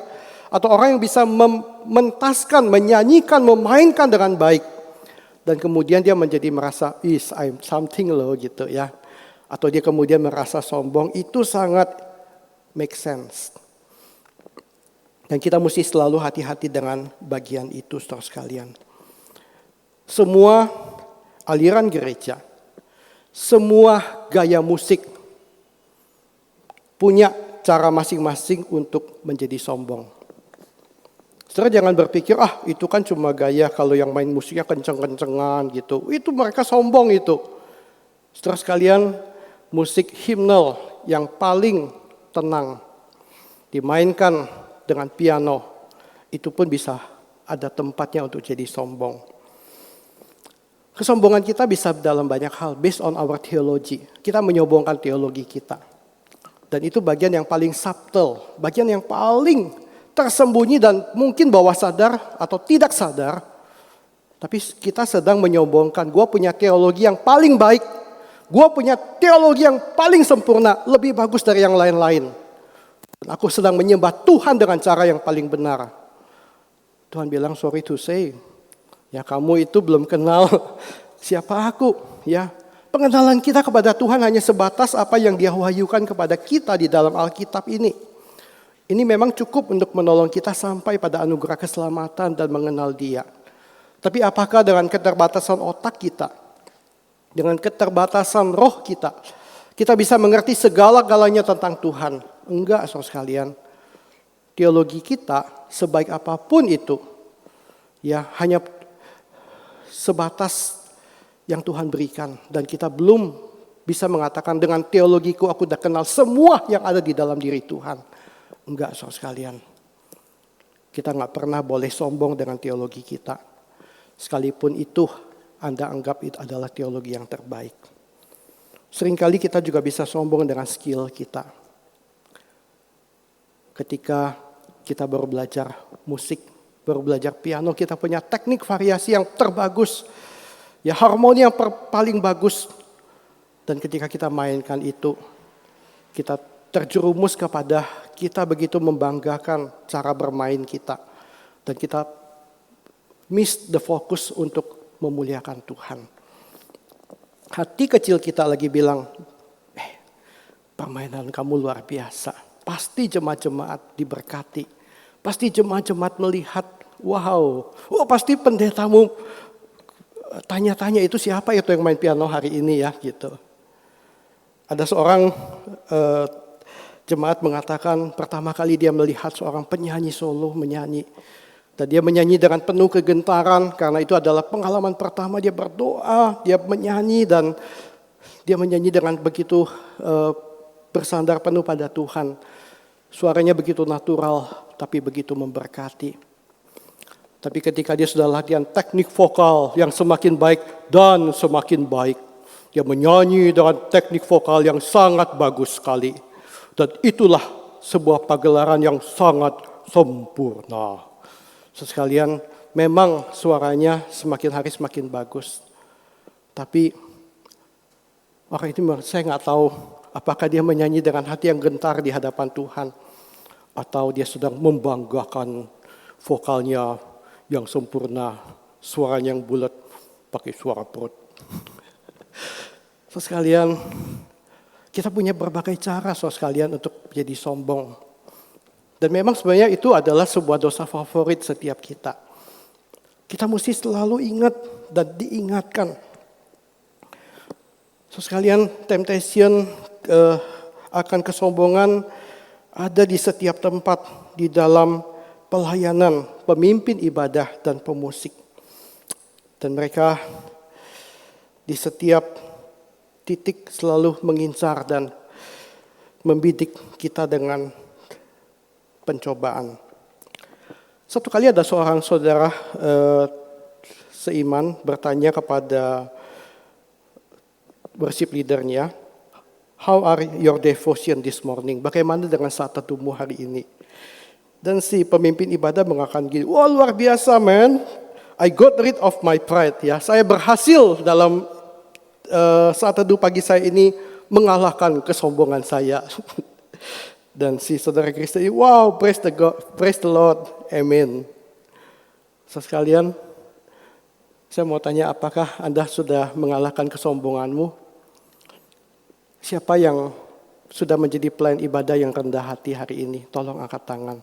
atau orang yang bisa mementaskan, menyanyikan, memainkan dengan baik dan kemudian dia menjadi merasa I'm something loh gitu ya, atau dia kemudian merasa sombong, itu sangat make sense. Dan kita mesti selalu hati-hati dengan bagian itu, saudara sekalian. Semua aliran gereja, semua gaya musik punya cara masing-masing untuk menjadi sombong. Saudara jangan berpikir, itu kan cuma gaya kalau yang main musiknya kenceng-kencengan gitu. Itu mereka sombong itu. Saudara sekalian, musik himnal yang paling tenang dimainkan dengan piano, itu pun bisa ada tempatnya untuk jadi sombong. Kesombongan kita bisa dalam banyak hal, based on our theology. Kita menyombongkan teologi kita. Dan itu bagian yang paling subtle, bagian yang paling tersembunyi dan mungkin bawah sadar atau tidak sadar, Tapi kita sedang menyombongkan, gue punya teologi yang paling baik. Gue punya teologi yang paling sempurna, lebih bagus dari yang lain-lain. Dan aku sedang menyembah Tuhan dengan cara yang paling benar. Tuhan bilang, sorry to say, ya kamu itu belum kenal siapa aku. Ya, pengenalan kita kepada Tuhan hanya sebatas apa yang Dia wahyukan kepada kita di dalam Alkitab ini. Ini memang cukup untuk menolong kita sampai pada anugerah keselamatan dan mengenal Dia. Tapi apakah dengan keterbatasan otak kita, dengan keterbatasan roh kita, kita bisa mengerti segala-galanya tentang Tuhan? Enggak, saudara sekalian. Teologi kita sebaik apapun itu, ya hanya sebatas yang Tuhan berikan. Dan kita belum bisa mengatakan dengan teologiku aku sudah kenal semua yang ada di dalam diri Tuhan. Enggak, saudara sekalian. Kita nggak pernah boleh sombong dengan teologi kita. Sekalipun itu Anda anggap itu adalah teologi yang terbaik. Seringkali kita juga bisa sombong dengan skill kita. Ketika kita baru belajar musik, baru belajar piano, kita punya teknik variasi yang terbagus. Ya, harmoni yang paling bagus. Dan ketika kita mainkan itu, kita terjerumus kepada kita begitu membanggakan cara bermain kita. Dan kita miss the focus untuk memuliakan Tuhan. Hati kecil kita lagi bilang, permainan kamu luar biasa. Pasti jemaat-jemaat diberkati. Pasti jemaat-jemaat melihat, wow. Oh, pasti pendetamu tanya-tanya itu siapa itu yang main piano hari ini ya gitu. Ada seorang jemaat mengatakan pertama kali dia melihat seorang penyanyi solo menyanyi. Dan dia menyanyi dengan penuh kegentaran karena itu adalah pengalaman pertama dia berdoa, dia menyanyi dan dia menyanyi dengan begitu bersandar penuh pada Tuhan. Suaranya begitu natural tapi begitu memberkati. Tapi ketika dia sudah latihan teknik vokal yang semakin baik dan semakin baik, dia menyanyi dengan teknik vokal yang sangat bagus sekali. Dan itulah sebuah pagelaran yang sangat sempurna. Sekalian, memang suaranya semakin hari semakin bagus. Tapi orang itu saya nggak tahu apakah dia menyanyi dengan hati yang gentar di hadapan Tuhan. Atau dia sedang membanggakan vokalnya yang sempurna, suaranya yang bulat, pakai suara perut. Sekalian, kita punya berbagai cara sekalian untuk jadi sombong. Dan memang sebenarnya itu adalah sebuah dosa favorit setiap kita. Kita mesti selalu ingat dan diingatkan. Sekalian, temptation akan kesombongan ada di setiap tempat di dalam pelayanan, pemimpin ibadah dan pemusik. Dan mereka di setiap titik selalu mengincar dan membidik kita dengan pencobaan. Satu kali ada seorang saudara seiman bertanya kepada worship leadernya, how are your devotion this morning? Bagaimana dengan saat teduhmu hari ini? Dan si pemimpin ibadah mengatakan gini, wah luar biasa man, I got rid of my pride. Ya, saya berhasil dalam saat teduh pagi saya ini mengalahkan kesombongan saya. Dan si saudara Kristen, wow, praise the God, praise the Lord, amen. Sekalian, saya mau tanya, apakah Anda sudah mengalahkan kesombonganmu? Siapa yang sudah menjadi pelayan ibadah yang rendah hati hari ini? Tolong angkat tangan.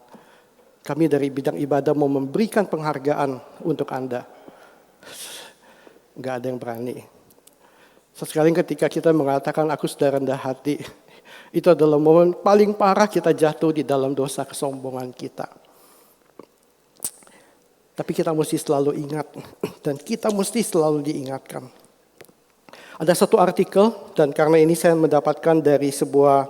Kami dari bidang ibadah mau memberikan penghargaan untuk Anda. Enggak ada yang berani. Sekalian ketika kita mengatakan aku sudah rendah hati, itu adalah momen paling parah kita jatuh di dalam dosa kesombongan kita. Tapi kita mesti selalu ingat dan kita mesti selalu diingatkan. Ada satu artikel dan karena ini saya mendapatkan dari sebuah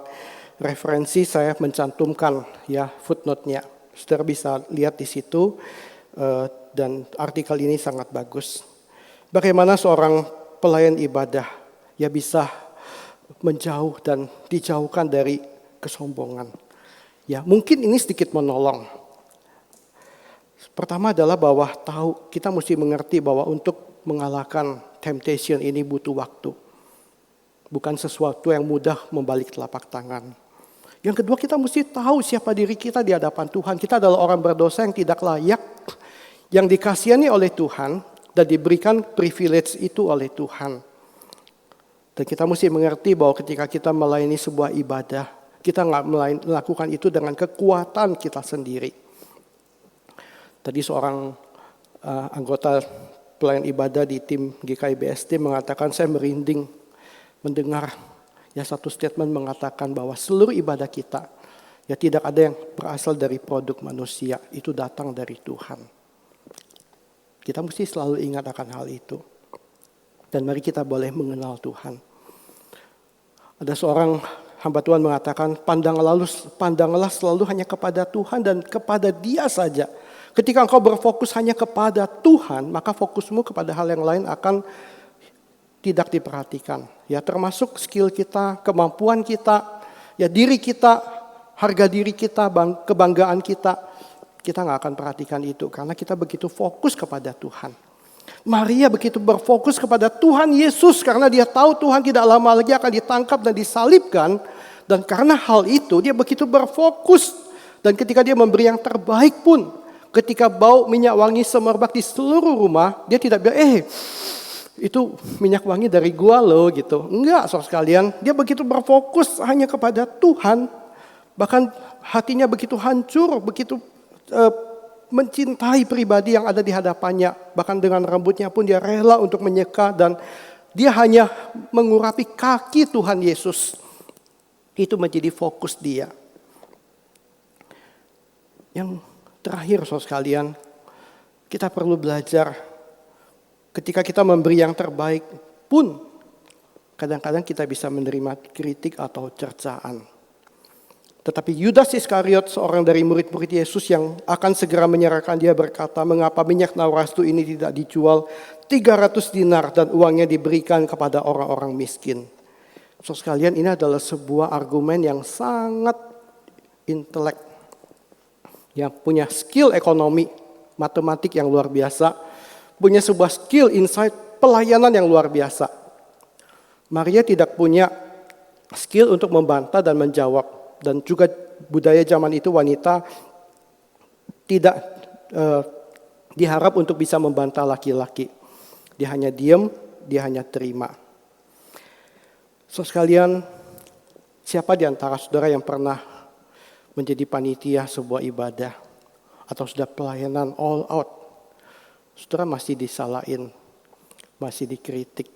referensi, saya mencantumkan ya footnote-nya. Saudara bisa lihat di situ dan artikel ini sangat bagus. Bagaimana seorang pelayan ibadah ya bisa menjauh dan dijauhkan dari kesombongan. Ya, mungkin ini sedikit menolong. Pertama adalah bahwa kita mesti mengerti bahwa untuk mengalahkan temptation ini butuh waktu. Bukan sesuatu yang mudah membalik telapak tangan. Yang kedua, kita mesti tahu siapa diri kita di hadapan Tuhan. Kita adalah orang berdosa yang tidak layak, yang dikasihani oleh Tuhan dan diberikan privilege itu oleh Tuhan. Dan kita mesti mengerti bahwa ketika kita melayani sebuah ibadah, kita nggak melakukan itu dengan kekuatan kita sendiri. Tadi seorang anggota pelayan ibadah di tim GKI BSD mengatakan, saya merinding mendengar satu statement mengatakan bahwa seluruh ibadah kita tidak ada yang berasal dari produk manusia, itu datang dari Tuhan. Kita mesti selalu ingat akan hal itu. Dan mari kita boleh mengenal Tuhan. Ada seorang hamba Tuhan mengatakan, pandanglah selalu hanya kepada Tuhan dan kepada Dia saja. Ketika engkau berfokus hanya kepada Tuhan, maka fokusmu kepada hal yang lain akan tidak diperhatikan. Ya, termasuk skill kita, kemampuan kita, ya diri kita, harga diri kita, kebanggaan kita. Kita nggak akan perhatikan itu karena kita begitu fokus kepada Tuhan. Maria begitu berfokus kepada Tuhan Yesus karena dia tahu Tuhan tidak lama lagi akan ditangkap dan disalibkan. Dan karena hal itu dia begitu berfokus. Dan ketika dia memberi yang terbaik pun, ketika bau minyak wangi semerbak di seluruh rumah, dia tidak bilang, itu minyak wangi dari gua loh gitu. Enggak, saudara sekalian, dia begitu berfokus hanya kepada Tuhan. Bahkan hatinya begitu hancur, begitu mencintai pribadi yang ada di hadapannya. Bahkan dengan rambutnya pun dia rela untuk menyeka dan dia hanya mengurapi kaki Tuhan Yesus. Itu menjadi fokus dia. Yang terakhir saudara sekalian, kita perlu belajar ketika kita memberi yang terbaik pun kadang-kadang kita bisa menerima kritik atau cercaan. Tetapi Yudas Iskariot, seorang dari murid-murid Yesus yang akan segera menyerahkan dia berkata, mengapa minyak nawarastu ini tidak dijual 300 dinar dan uangnya diberikan kepada orang-orang miskin. So sekalian, ini adalah sebuah argumen yang sangat intelek. Yang punya skill ekonomi, matematik yang luar biasa. Punya sebuah skill insight pelayanan yang luar biasa. Maria tidak punya skill untuk membantah dan menjawab. Dan juga budaya zaman itu wanita tidak diharap untuk bisa membantah laki-laki. Dia hanya diam, dia hanya terima. So sekalian, siapa di antara saudara yang pernah menjadi panitia sebuah ibadah atau sudah pelayanan all out? Saudara masih disalahin, masih dikritik,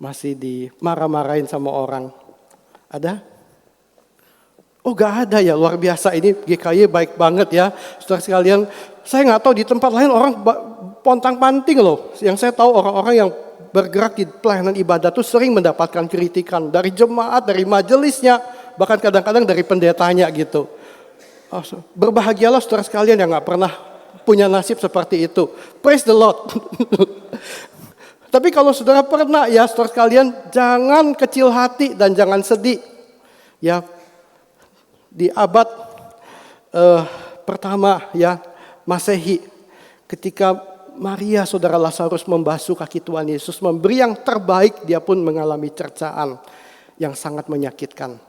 masih dimarah-marahin sama orang. Ada? Oh gak ada ya, luar biasa, ini GKY baik banget ya. Saudara sekalian, saya gak tahu di tempat lain orang pontang-panting loh. Yang saya tahu orang-orang yang bergerak di pelayanan ibadah itu sering mendapatkan kritikan dari jemaat, dari majelisnya, bahkan kadang-kadang dari pendetanya gitu. Berbahagialah saudara sekalian yang gak pernah punya nasib seperti itu. Praise the Lord. Tapi kalau saudara pernah ya saudara sekalian, jangan kecil hati dan jangan sedih. Ya, di abad pertama ya Masehi, ketika Maria saudara Lazarus membasuh kaki Tuhan Yesus, memberi yang terbaik, dia pun mengalami cercaan yang sangat menyakitkan.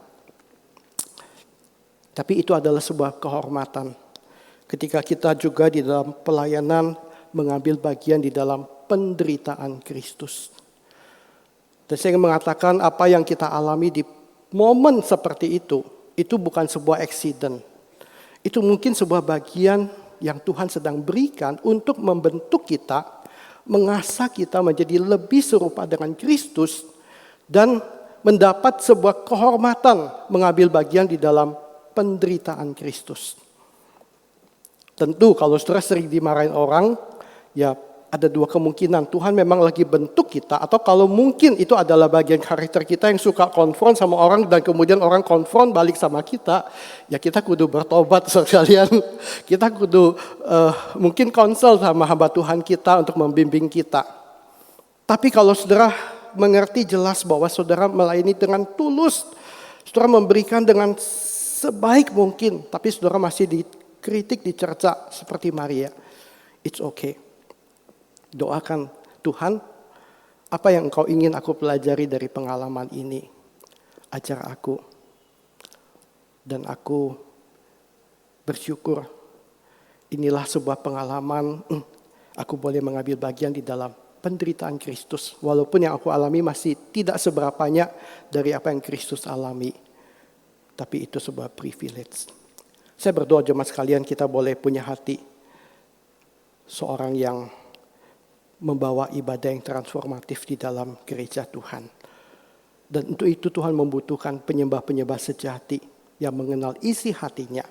Tapi itu adalah sebuah kehormatan. Ketika kita juga di dalam pelayanan mengambil bagian di dalam penderitaan Kristus. Dan saya ingin mengatakan apa yang kita alami di momen seperti itu bukan sebuah accident. Itu mungkin sebuah bagian yang Tuhan sedang berikan untuk membentuk kita, mengasah kita menjadi lebih serupa dengan Kristus, dan mendapat sebuah kehormatan mengambil bagian di dalam penderitaan Kristus. Tentu kalau saudara sering dimarahin orang, ya ada dua kemungkinan. Tuhan memang lagi bentuk kita, atau kalau mungkin itu adalah bagian karakter kita yang suka konfront sama orang dan kemudian orang konfront balik sama kita, ya kita kudu bertobat sekalian. Kita kudu mungkin konsel sama hamba Tuhan kita untuk membimbing kita. Tapi kalau saudara mengerti jelas bahwa saudara melayani dengan tulus, saudara memberikan dengan sebaik mungkin, tapi saudara masih dikritik, dicerca seperti Maria. It's okay. Doakan, Tuhan, apa yang Engkau ingin aku pelajari dari pengalaman ini? Ajar aku. Dan aku bersyukur inilah sebuah pengalaman aku boleh mengambil bagian di dalam penderitaan Kristus. Walaupun yang aku alami masih tidak seberapa banyak dari apa yang Kristus alami. Tapi itu sebuah privilege. Saya berdoa jemaat sekalian kita boleh punya hati seorang yang membawa ibadah yang transformatif di dalam gereja Tuhan. Dan untuk itu Tuhan membutuhkan penyembah-penyembah sejati yang mengenal isi hatinya.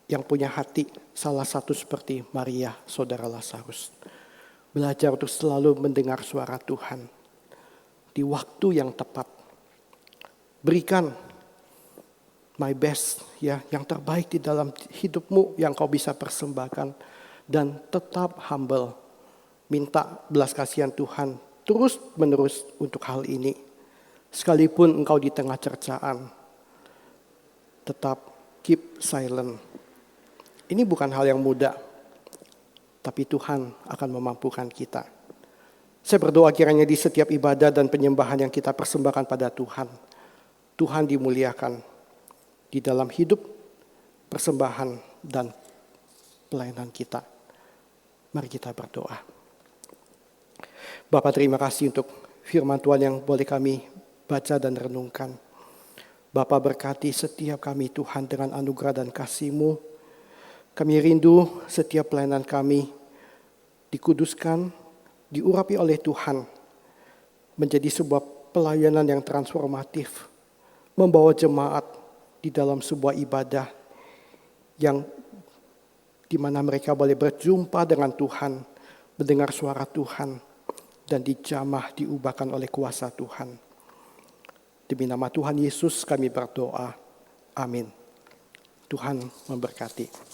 Yang punya hati salah satu seperti Maria, saudara Lazarus. Belajar untuk selalu mendengar suara Tuhan. Di waktu yang tepat. Berikan my best, ya, yang terbaik di dalam hidupmu yang kau bisa persembahkan. Dan tetap humble. Minta belas kasihan Tuhan terus menerus untuk hal ini. Sekalipun engkau di tengah cercaan. Tetap keep silent. Ini bukan hal yang mudah. Tapi Tuhan akan memampukan kita. Saya berdoa kiranya di setiap ibadah dan penyembahan yang kita persembahkan pada Tuhan. Tuhan dimuliakan di dalam hidup, persembahan, dan pelayanan kita. Mari kita berdoa. Bapa, terima kasih untuk firman Tuhan yang boleh kami baca dan renungkan. Bapa, berkati setiap kami Tuhan dengan anugerah dan kasih-Mu. Kami rindu setiap pelayanan kami dikuduskan, diurapi oleh Tuhan. Menjadi sebuah pelayanan yang transformatif. Membawa jemaat di dalam sebuah ibadah yang di mana mereka boleh berjumpa dengan Tuhan, mendengar suara Tuhan, dan dijamah, diubahkan oleh kuasa Tuhan. Demi nama Tuhan Yesus kami berdoa. Amin. Tuhan memberkati.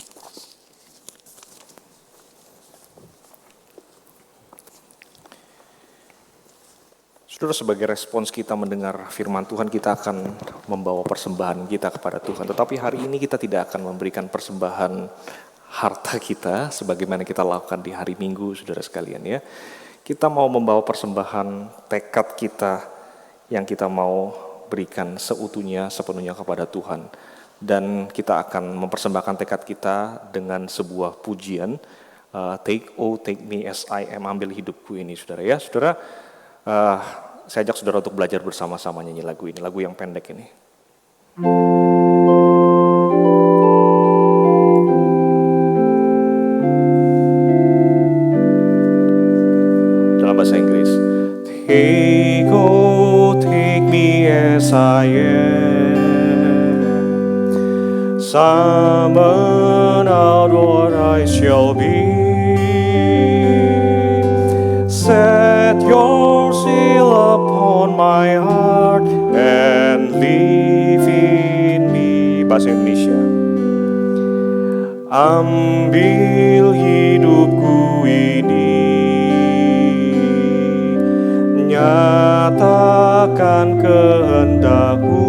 Saudara, sebagai respons kita mendengar firman Tuhan, kita akan membawa persembahan kita kepada Tuhan. Tetapi hari ini kita tidak akan memberikan persembahan harta kita sebagaimana kita lakukan di hari Minggu, saudara sekalian ya. Kita mau membawa persembahan tekad kita yang kita mau berikan seutuhnya, sepenuhnya kepada Tuhan. Dan kita akan mempersembahkan tekad kita dengan sebuah pujian, take me as I am, ambil hidupku ini, saudara ya. Saudara, saya ajak saudara untuk belajar bersama-sama nyanyi lagu ini, lagu yang pendek ini. Dalam bahasa Inggris. Take me as I am, summon out what I shall be, set your seal upon my heart and live in me. Bahasa Indonesia. Ambil hidupku ini, nyatakan kehendak-Mu,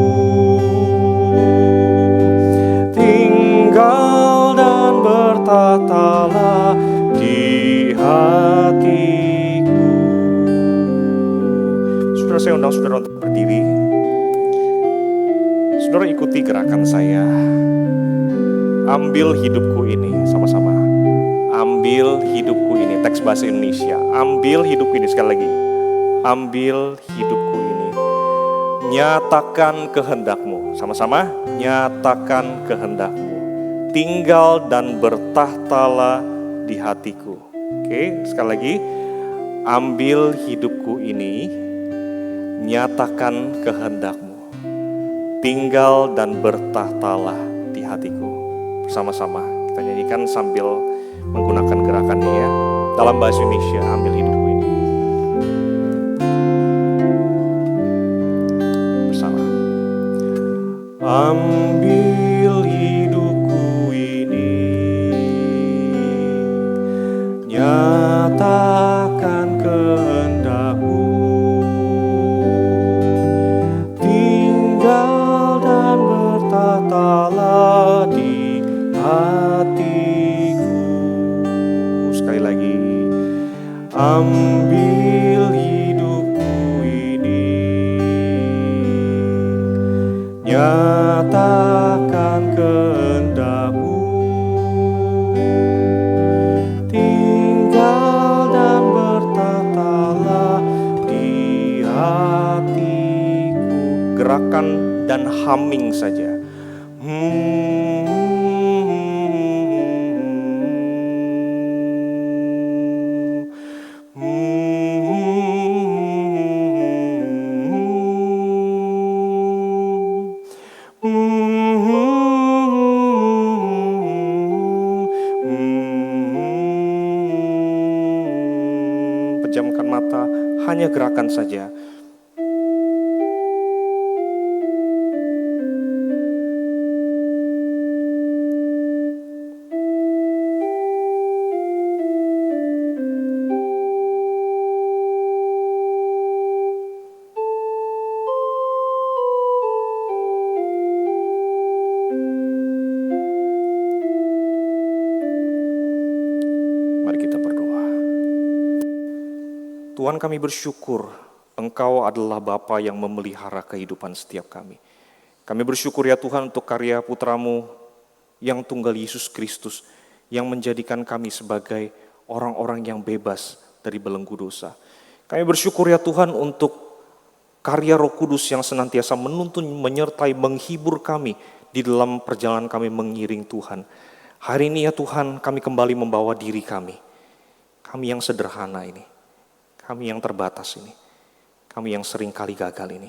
tinggal dan bertatalah di hatiku. Saudara, saya undang saudara untuk berdiri. Saudara, ikuti gerakan saya. Ambil hidupku ini, sama-sama. Ambil hidupku ini, teks bahasa Indonesia. Ambil hidupku ini, sekali lagi. Ambil hidupku ini. Nyatakan kehendak-Mu, sama-sama. Nyatakan kehendak-Mu. Tinggal dan bertahtalah di hatiku. Oke, sekali lagi. Ambil hidupku ini. Nyatakan kehendak-Mu. Tinggal dan bertahtalah di hatiku. Bersama-sama kita nyanyikan sambil menggunakan gerakannya ya. Dalam bahasa Indonesia, ambil hidupku ini. Bersama. Ambil hidupku ini, nyatakan kehendak-Mu, tinggal dan bertatalah di hatiku. hatiku. Sekali lagi, ambil hidupku ini, nyatakan kehendak-Mu, tinggal dan bertatalah di hatiku. Gerakan dan humming saja. Pejamkan mata, hanya gerakan saja. Mari kita berdoa. Tuhan, kami bersyukur Engkau adalah Bapa yang memelihara kehidupan setiap kami. Kami bersyukur ya Tuhan untuk karya putra-Mu yang tunggal Yesus Kristus yang menjadikan kami sebagai orang-orang yang bebas dari belenggu dosa. Kami bersyukur ya Tuhan untuk karya Roh Kudus yang senantiasa menuntun, menyertai, menghibur kami di dalam perjalanan kami mengiring Tuhan. Hari ini ya Tuhan, kami kembali membawa diri kami yang sederhana ini, kami yang terbatas ini, kami yang sering kali gagal ini.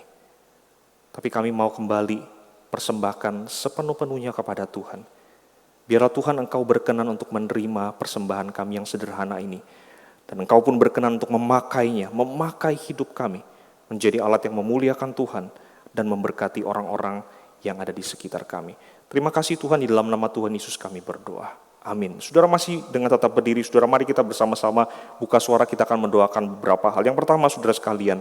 Tapi kami mau kembali persembahkan sepenuh-penuhnya kepada Tuhan. Biarlah Tuhan Engkau berkenan untuk menerima persembahan kami yang sederhana ini. Dan Engkau pun berkenan untuk memakainya, memakai hidup kami menjadi alat yang memuliakan Tuhan dan memberkati orang-orang yang ada di sekitar kami. Terima kasih Tuhan, di dalam nama Tuhan Yesus kami berdoa. Amin. Saudara masih dengan tetap berdiri, saudara mari kita bersama-sama buka suara, kita akan mendoakan beberapa hal. Yang pertama saudara sekalian,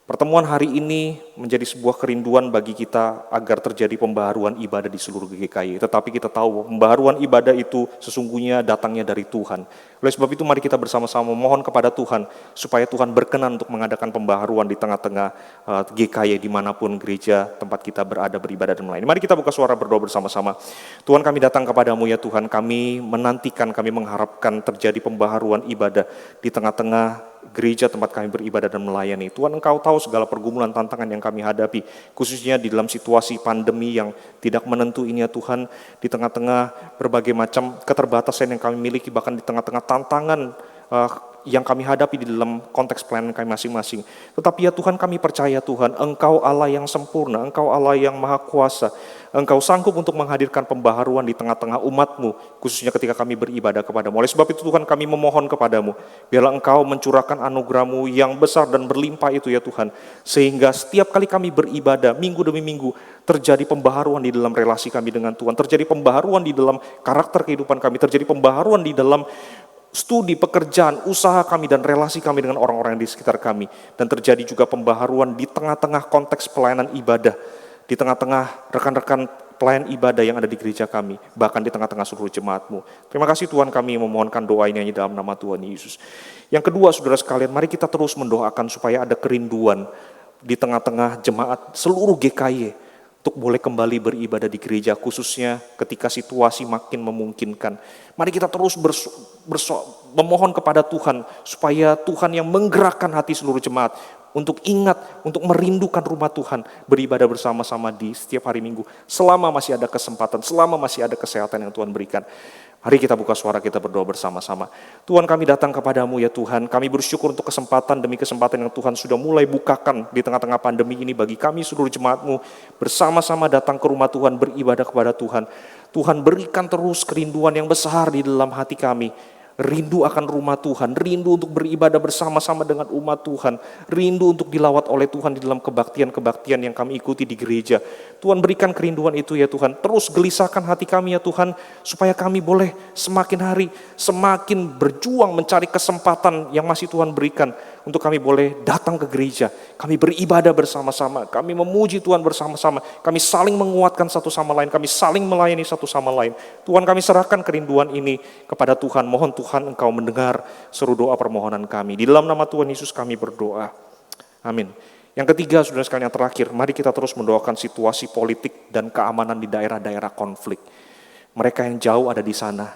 pertemuan hari ini menjadi sebuah kerinduan bagi kita agar terjadi pembaharuan ibadah di seluruh GKY. Tetapi kita tahu pembaharuan ibadah itu sesungguhnya datangnya dari Tuhan. Oleh sebab itu mari kita bersama-sama mohon kepada Tuhan supaya Tuhan berkenan untuk mengadakan pembaharuan di tengah-tengah GKY dimanapun gereja tempat kita berada, beribadah dan melayani. Mari kita buka suara berdoa bersama-sama. Tuhan, kami datang kepadamu ya Tuhan, kami menantikan, kami mengharapkan terjadi pembaharuan ibadah di tengah-tengah gereja tempat kami beribadah dan melayani. Tuhan, Engkau tahu segala pergumulan, tantangan yang kami hadapi, khususnya di dalam situasi pandemi yang tidak menentu ini ya Tuhan, di tengah-tengah berbagai macam keterbatasan yang kami miliki, bahkan di tengah-tengah tantangan yang kami hadapi di dalam konteks pelayanan kami masing-masing. Tetapi ya Tuhan, kami percaya Tuhan, Engkau Allah yang sempurna, Engkau Allah yang maha kuasa, Engkau sanggup untuk menghadirkan pembaharuan di tengah-tengah umat-Mu, khususnya ketika kami beribadah kepada-Mu. Oleh sebab itu Tuhan, kami memohon kepada-Mu, biarlah Engkau mencurahkan anugerah-Mu yang besar dan berlimpah itu ya Tuhan, sehingga setiap kali kami beribadah, minggu demi minggu, terjadi pembaharuan di dalam relasi kami dengan Tuhan, terjadi pembaharuan di dalam karakter kehidupan kami, terjadi pembaharuan di dalam studi, pekerjaan, usaha kami, dan relasi kami dengan orang-orang di sekitar kami. Dan terjadi juga pembaharuan di tengah-tengah konteks pelayanan ibadah, di tengah-tengah rekan-rekan pelayan ibadah yang ada di gereja kami, bahkan di tengah-tengah seluruh jemaat-Mu. Terima kasih Tuhan, kami memohonkan doa ini hanya dalam nama Tuhan Yesus. Yang kedua, saudara sekalian, mari kita terus mendoakan supaya ada kerinduan di tengah-tengah jemaat seluruh GKY untuk boleh kembali beribadah di gereja, khususnya ketika situasi makin memungkinkan. Mari kita terus memohon kepada Tuhan, supaya Tuhan yang menggerakkan hati seluruh jemaat, untuk ingat, untuk merindukan rumah Tuhan, beribadah bersama-sama di setiap hari Minggu, selama masih ada kesempatan, selama masih ada kesehatan yang Tuhan berikan. Mari kita buka suara, kita berdoa bersama-sama. Tuhan, kami datang kepadamu ya Tuhan, kami bersyukur untuk kesempatan demi kesempatan yang Tuhan sudah mulai bukakan di tengah-tengah pandemi ini bagi kami seluruh jemaat-Mu, bersama-sama datang ke rumah Tuhan, beribadah kepada Tuhan. Tuhan, berikan terus kerinduan yang besar di dalam hati kami, rindu akan rumah Tuhan, rindu untuk beribadah bersama-sama dengan umat Tuhan, rindu untuk dilawat oleh Tuhan di dalam kebaktian-kebaktian yang kami ikuti di gereja. Tuhan berikan kerinduan itu ya Tuhan, terus gelisahkan hati kami ya Tuhan, supaya kami boleh semakin hari, semakin berjuang mencari kesempatan yang masih Tuhan berikan, untuk kami boleh datang ke gereja, kami beribadah bersama-sama, kami memuji Tuhan bersama-sama, kami saling menguatkan satu sama lain, kami saling melayani satu sama lain. Tuhan, kami serahkan kerinduan ini kepada Tuhan, mohon Tuhan Engkau mendengar seru doa permohonan kami. Di dalam nama Tuhan Yesus kami berdoa. Amin. Yang ketiga, saudara sekalian, yang terakhir, mari kita terus mendoakan situasi politik dan keamanan di daerah-daerah konflik. Mereka yang jauh ada di sana.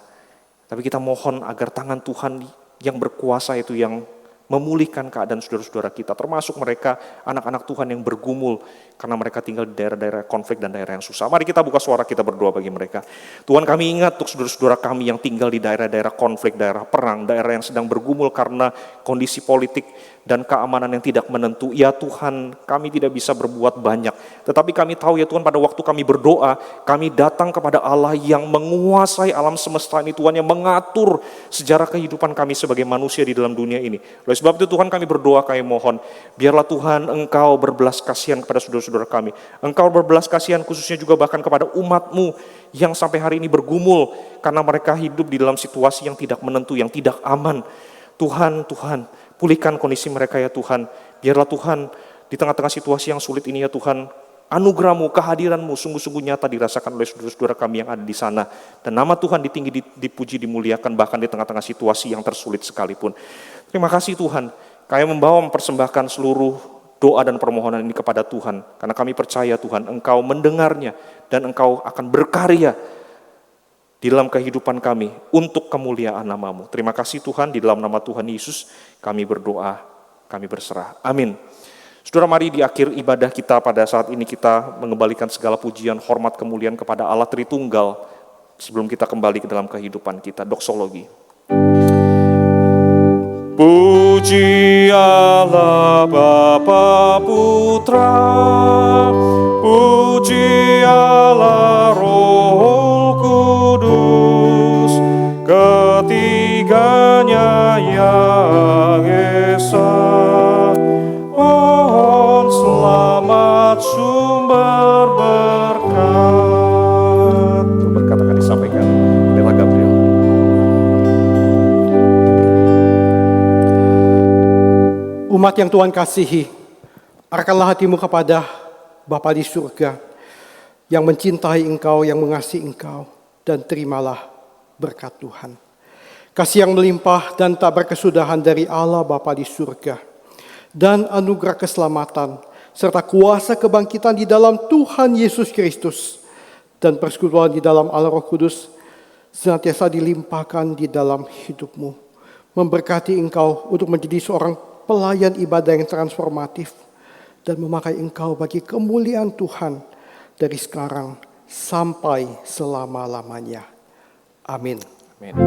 Tapi kita mohon agar tangan Tuhan yang berkuasa itu yang memulihkan keadaan saudara-saudara kita, termasuk mereka anak-anak Tuhan yang bergumul karena mereka tinggal di daerah-daerah konflik dan daerah yang susah. Mari kita buka suara, kita berdoa bagi mereka. Tuhan, kami ingat untuk saudara-saudara kami yang tinggal di daerah-daerah konflik, daerah perang, daerah yang sedang bergumul karena kondisi politik dan keamanan yang tidak menentu. Ya Tuhan, kami tidak bisa berbuat banyak, tetapi kami tahu ya Tuhan, pada waktu kami berdoa, kami datang kepada Allah yang menguasai alam semesta ini, Tuhan, yang mengatur sejarah kehidupan kami sebagai manusia di dalam dunia ini. Oleh sebab itu Tuhan, kami berdoa, kami mohon, biarlah Tuhan Engkau berbelas kasihan kepada saudara-saudara kami. Engkau berbelas kasihan khususnya juga bahkan kepada umat-Mu yang sampai hari ini bergumul karena mereka hidup di dalam situasi yang tidak menentu, yang tidak aman. Tuhan, pulihkan kondisi mereka ya Tuhan. Biarlah Tuhan di tengah-tengah situasi yang sulit ini ya Tuhan, anugerah-Mu, kehadiran-Mu sungguh-sungguh nyata dirasakan oleh saudara-saudara kami yang ada di sana. Dan nama Tuhan ditinggi, dipuji, dimuliakan bahkan di tengah-tengah situasi yang tersulit sekalipun. Terima kasih Tuhan, kami mempersembahkan seluruh doa dan permohonan ini kepada Tuhan. Karena kami percaya Tuhan, Engkau mendengarnya dan Engkau akan berkarya di dalam kehidupan kami untuk kemuliaan nama-Mu. Terima kasih Tuhan, di dalam nama Tuhan Yesus kami berdoa, kami berserah. Amin. Saudara, mari di akhir ibadah kita pada saat ini kita mengembalikan segala pujian, hormat, kemuliaan kepada Allah Tritunggal sebelum kita kembali ke dalam kehidupan kita. Doksologi. Puji Allah Bapa Putra, puji Allah Roh Kudus, ketiganya yang esa. Mohon selamat sumber berkat. Berkat akan disampaikan oleh Gabriel. Umat yang Tuhan kasihi, arahkanlah hatimu kepada Bapa di surga yang mencintai engkau, yang mengasihi engkau, dan terimalah berkat Tuhan. Kasih yang melimpah dan tak berkesudahan dari Allah Bapa di surga, dan anugerah keselamatan, serta kuasa kebangkitan di dalam Tuhan Yesus Kristus, dan persekutuan di dalam Allah Roh Kudus, senantiasa dilimpahkan di dalam hidupmu, memberkati engkau untuk menjadi seorang pelayan ibadah yang transformatif dan memakai engkau bagi kemuliaan Tuhan dari sekarang sampai selama-lamanya. Amin. Amin.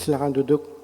Silakan duduk.